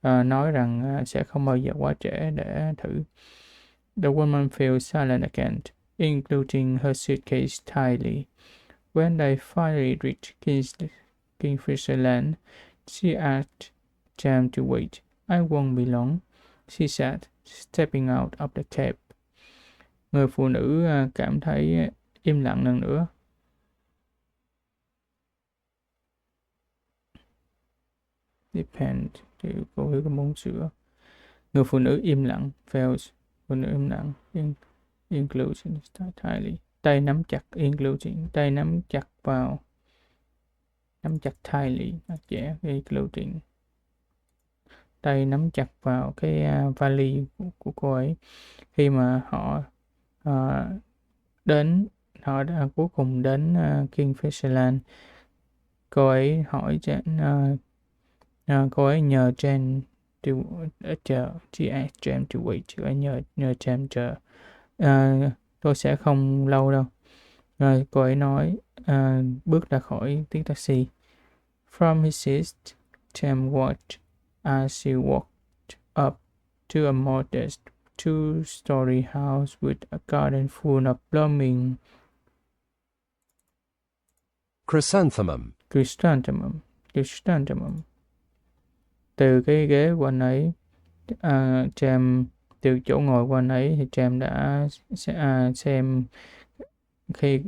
S1: nói rằng sẽ không bao giờ quá trễ để thử. The woman fell silent again, including her suitcase tightly. When they finally reached Kingfisher Land, she asked Jam to wait. I won't be long, she said, stepping out of the cab. Người phụ nữ cảm thấy im lặng lần nữa. Depend, thì cô hiểu cái muốn sửa. Người phụ nữ im lặng, fails, phụ nữ im lặng, including tightly. Tay nắm chặt, including, tay nắm chặt vào, nắm chặt tightly, including. Tay nắm chặt vào cái vali của cô ấy. Khi mà họ đã cuối cùng đến Kingfisher Land, cô ấy hỏi cô ấy nhờ Jen chờ, she asked Jen to wait, cô ấy nhờ Jen chờ. Tôi sẽ không lâu đâu. Cô ấy nói, bước ra khỏi tiếng taxi. From his seat, Jen watched as she walked up to a modest 2-story house with a garden full of blooming
S3: Chrysanthemum.
S1: Từ cái ghế của anh ấy, từ chỗ ngồi của anh ấy thì James đã xem, khi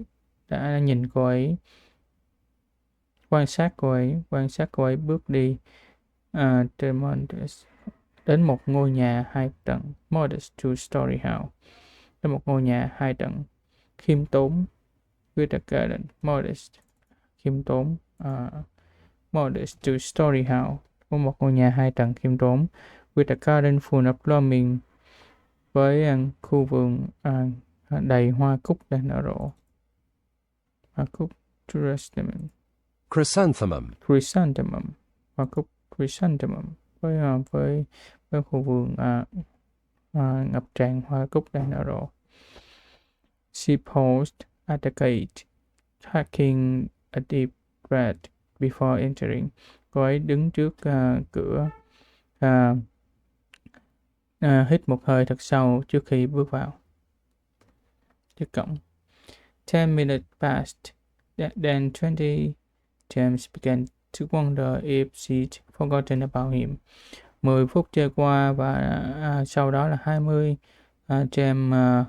S1: đã nhìn cô ấy, quan sát cô ấy bước đi. đến một ngôi nhà 2 tầng, modest two-story house, đến một ngôi nhà 2 tầng, khiêm tốn, with a garden, modest, khiêm tốn, modest two-story house, có một ngôi nhà 2 tầng khiêm tốn, with a garden full of blooming, với khu vườn đầy hoa cúc đang nở rộ. Hoa cúc,
S3: Chrysanthemum.
S1: chrysanthemum, hoa cúc chrysanthemum, với khu vườn ngập tràn hoa cúc đang nở rộ. She paused at the gate, taking a deep breath before entering. Cô ấy đứng trước cửa, hít một hơi thật sâu trước khi bước vào. Trước cổng. 10 minutes passed, then 20. James began to wonder if she'd forgotten about him. 10 phút trôi qua và sau đó là 20. James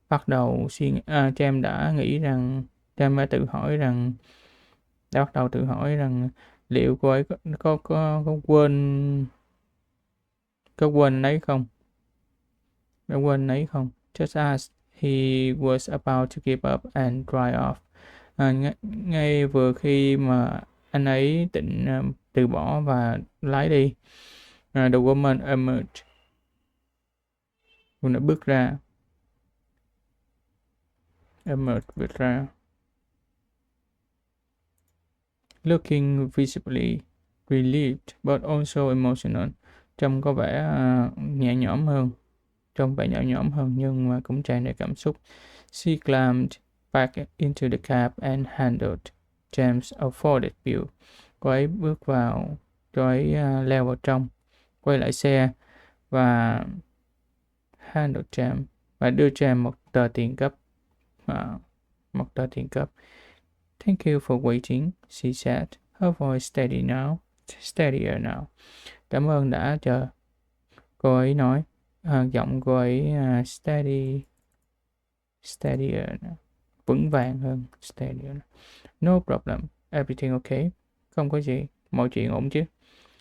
S1: bắt đầu James đã nghĩ rằng, James đã tự hỏi rằng, đã bắt đầu tự hỏi rằng liệu cô ấy có quên ấy không? Đã quên ấy không? Just as he was about to give up and drive off. Ngay vừa khi mà anh ấy định từ bỏ và lái đi, the woman emerged. Cô đã bước ra. Bước ra. Looking visibly relieved but also emotional. Trông có vẻ nhẹ nhõm hơn. Nhưng mà cũng tràn đầy cảm xúc. She climbed back into the cab and handed James a folded bill. Cô ấy bước vào, cô ấy leo vào trong, quay lại xe và handed James, và đưa James một tờ tiền cấp. Thank you for waiting, she said, her voice steadier now. Cảm ơn đã chờ, cô ấy nói. Giọng cô ấy steadier, vững vàng hơn, steadier. No problem, everything okay? Không có gì, mọi chuyện ổn chứ?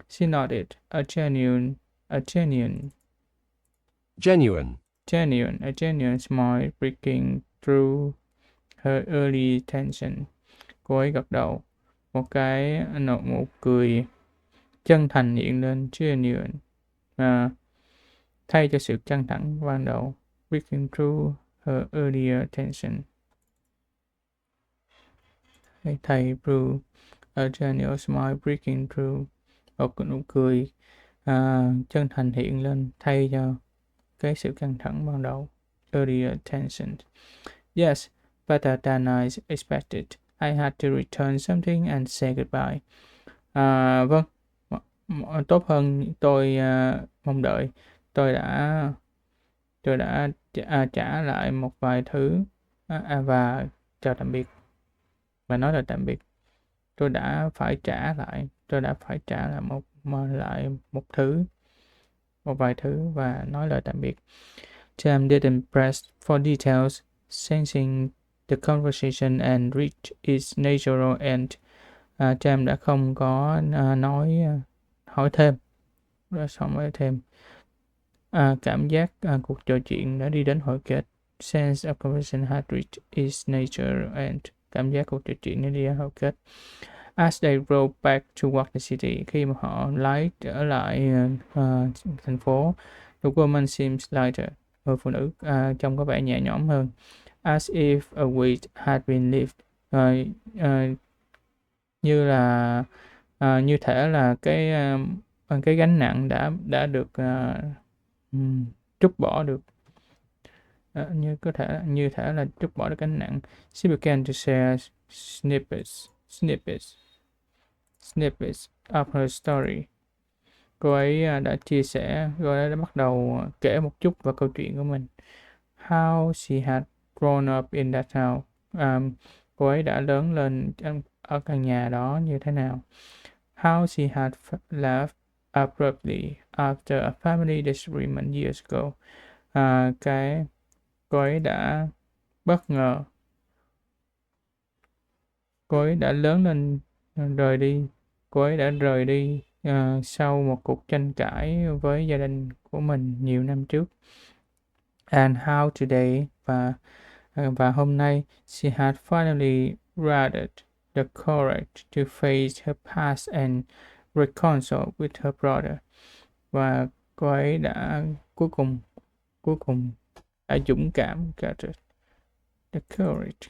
S1: She nodded, a genuine smile breaking through her early tension. Cô ấy gật đầu, một cười chân thành hiện lên, genuine, thay cho sự căng thẳng ban đầu, breaking through her earlier tension. Thay through a genuine smile breaking through, một nụ cười chân thành hiện lên, thay cho cái sự căng thẳng ban đầu, earlier tension. Yes, better than I expected. I had to return something and say goodbye. Vâng, tốt hơn tôi mong đợi. Tôi đã trả lại một vài thứ và chào tạm biệt, và nói lời tạm biệt. Tôi đã phải trả lại một vài thứ và nói lời tạm biệt. James didn't press for details, sensing the conversation and reached its natural end. James đã không có hỏi thêm. Cảm giác cuộc trò chuyện đã đi đến hồi kết. Sense of conversation had reached its natural end. Cảm giác cuộc trò chuyện đã đi đến hồi kết. As they rode back toward the city, khi mà họ lái trở lại thành phố, the woman seems lighter. Người phụ nữ trông có vẻ nhẹ nhõm hơn. As if a weight had been lifted. Như thể là cái gánh nặng đã được trút bỏ được. Như thể là trút bỏ được gánh nặng. She began to share snippets of her story. Cô ấy đã bắt đầu kể một chút vào câu chuyện của mình. How she had grown up in that house. Cô ấy đã lớn lên ở căn nhà đó như thế nào. How she had left abruptly after a family disagreement years ago. Cô ấy đã bất ngờ. Cô ấy đã lớn lên, rời đi. Cô ấy đã rời đi sau một cuộc tranh cãi với gia đình của mình nhiều năm trước. And how today và hôm nay she had finally gathered the courage to face her past and reconcile with her brother. Và cô ấy đã cuối cùng đã dũng cảm gathered the courage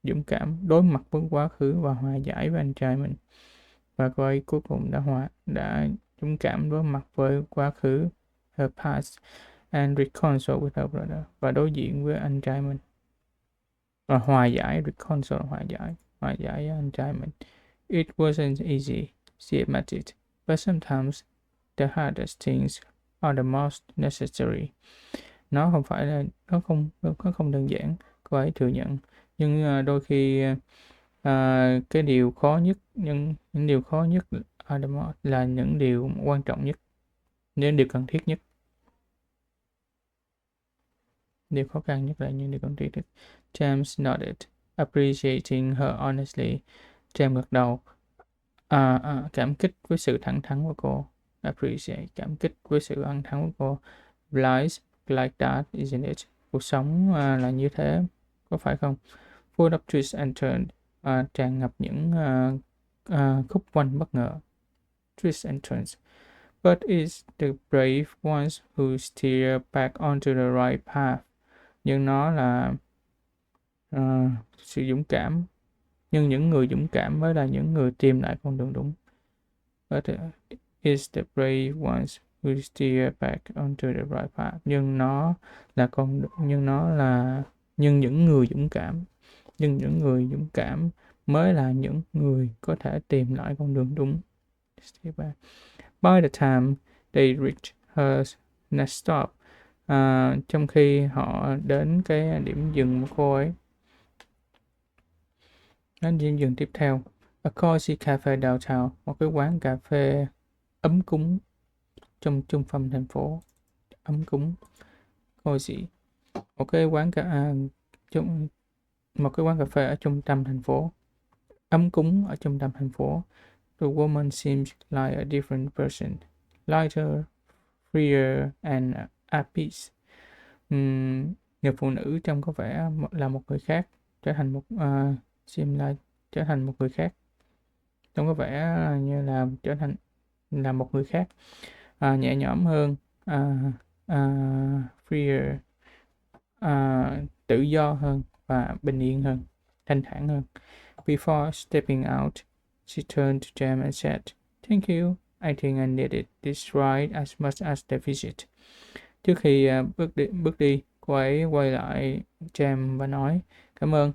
S1: dũng cảm đối mặt với quá khứ và hòa giải với anh trai mình. Và cô ấy cuối cùng đã dũng cảm đối mặt với quá khứ, her past, and reconcile with her brother, và đối diện với anh trai mình. Và hòa giải, reconcile hòa giải với anh trai mình. It wasn't easy, she admitted, but sometimes the hardest things are the most necessary. Nó không đơn giản, cô ấy thừa nhận, nhưng đôi khi cái điều khó nhất, những điều khó nhất là những điều quan trọng nhất, những điều cần thiết nhất. Điều khó khăn nhất là những điều cần thiết nhất. James nodded, appreciating her honestly. James gật đầu, cảm kích với sự thẳng thắn của cô. Appreciate, cảm kích với sự thẳng thắn của cô. Life's like that, isn't it? Cuộc sống là như thế, có phải không? Full of twists and turns, tràn ngập những khúc quanh bất ngờ. Twists and turns. But it's the brave ones who steer back onto the right path. Nhưng nó là sự dũng cảm. Nhưng những người dũng cảm mới là những người tìm lại con đường đúng. But it's the brave ones who steer back onto the right path. Nhưng những người dũng cảm mới là những người có thể tìm lại con đường đúng. By the time they reached her next stop, trong khi họ đến cái điểm dừng của cô ấy, đến điểm dừng tiếp theo, a cozy cafe downtown, một cái quán cà phê ấm cúng trong trung tâm thành phố. Ấm cúng, cozy, một cái quán cà phê ở trung tâm thành phố. Ấm cúng ở trung tâm thành phố. The woman seemed like a different person, lighter, freer, and at peace. Người phụ nữ trông có vẻ là một người khác, trở thành một người khác, trông có vẻ như là trở thành là một người khác, nhẹ nhõm hơn, freer, tự do hơn và bình yên hơn, thanh thản hơn. Before stepping out, she turned to James and said, "Thank you. I think I needed this ride as much as the visit." Trước khi bước đi, cô ấy quay lại James và nói, cảm ơn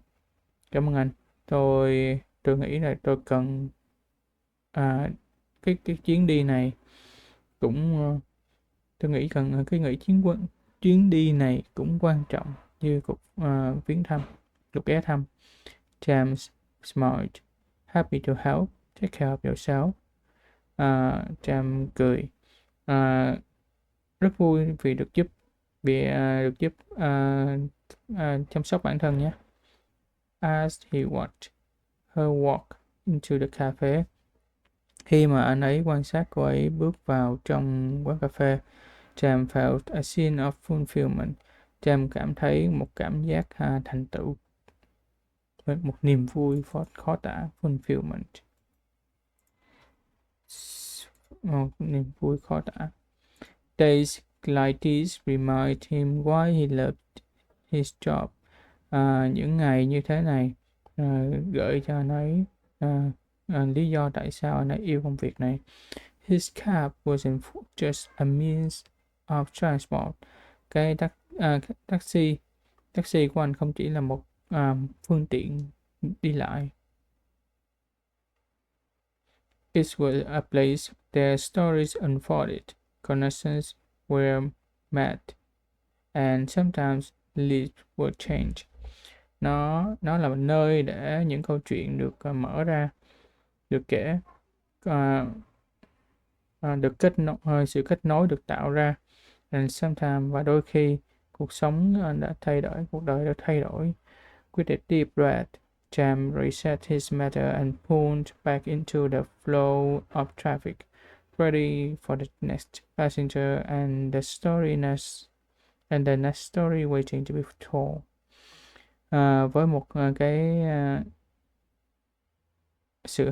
S1: anh. Tôi nghĩ là tôi cần cái chuyến đi này cũng tôi nghĩ chuyến đi này cũng quan trọng như cuộc ghé thăm. James smiled, happy to help. Take care of yourself. James cười, rất vui vì được giúp chăm sóc bản thân nhé. As he watched her walk into the cafe, khi mà anh ấy quan sát cô ấy bước vào trong quán cà phê, James felt a sense of fulfillment. James cảm thấy một cảm giác thành tựu, một niềm vui khó tả. Fulfillment, một niềm vui khó tả. Days like these remind him why he loved his job. Những ngày như thế này gợi cho anh ấy lý do tại sao anh ấy yêu công việc này. His cab wasn't just a means of transport. Cái taxi của anh không chỉ là một phương tiện đi lại. It was a place where stories unfolded, connections were made, and sometimes lives were changed. Nó là một nơi để những câu chuyện được mở ra, được kể, được sự kết nối được tạo ra. And sometimes, và đôi khi cuộc đời đã thay đổi. With a deep breath, James reset his meter and pulled back into the flow of traffic, ready for the next passenger and the next story waiting to be told. Với một cái sự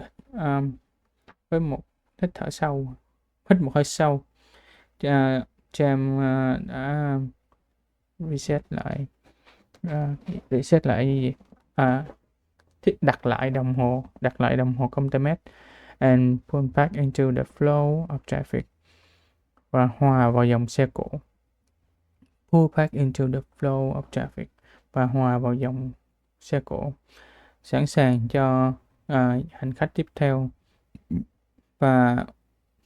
S1: với một hít thở sâu, hít một hơi sâu, James đã reset lại reset lại gì đặt lại đồng hồ Comtemet and pull back into the flow of traffic, và hòa vào dòng xe cộ. Pull back into the flow of traffic, và hòa vào dòng xe cộ, sẵn sàng cho hành khách tiếp theo và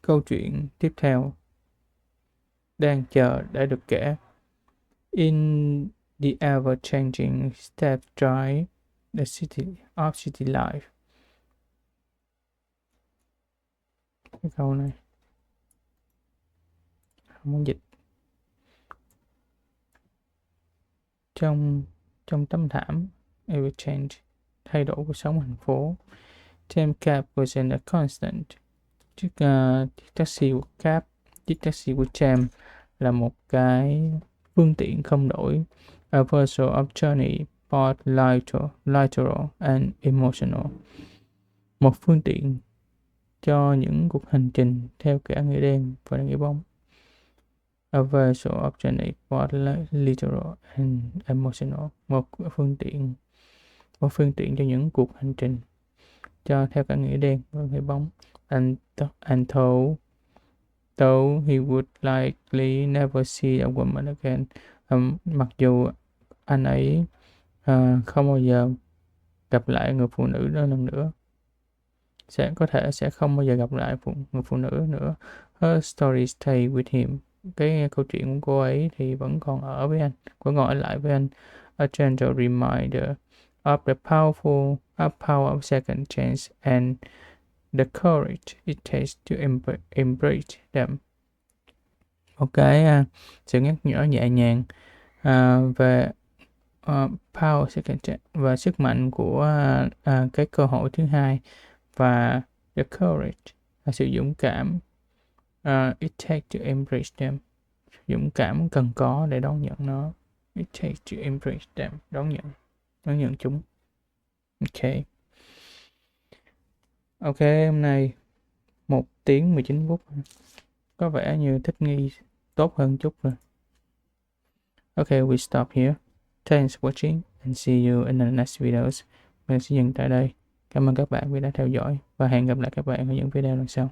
S1: câu chuyện tiếp theo đang chờ để được kể. In the ever-changing step drive the city of city life. Cái câu này không muốn dịch. Trong tấm thảm ever change, thay đổi cuộc sống thành phố. Time cab was in a constant. Chiếc taxi của cab, chiếc taxi của James là một cái phương tiện không đổi. A vessel of journey, both literal and emotional. Một phương tiện cho những cuộc hành trình theo cả nghĩa đen và nghĩa bóng. A vessel of journey, both literal and emotional. Một phương tiện cho những cuộc hành trình theo cả nghĩa đen và nghĩa bóng. And though he would likely never see a woman again, mặc dù anh ấy không bao giờ gặp lại người phụ nữ đó lần nữa, sẽ không bao giờ gặp lại người phụ nữ nữa. Her story stay with him. Cái câu chuyện của cô ấy thì vẫn còn ở lại với anh. A gentle reminder of the power of second chance and the courage it takes to embrace them. Một cái sự nhắc nhở nhẹ nhàng về power second chance và sức mạnh của cái cơ hội thứ hai, và the courage là sự dũng cảm. It takes to embrace them. Dũng cảm cần có để đón nhận nó. It takes to embrace them. Đón nhận chúng. Ok, hôm nay 1 tiếng 19 phút. Có vẻ như thích nghi tốt hơn chút rồi. Okay, we stop here. Thanks for watching and see you in the next videos. Mình sẽ dừng tại đây. Cảm ơn các bạn vì đã theo dõi và hẹn gặp lại các bạn ở những video lần sau.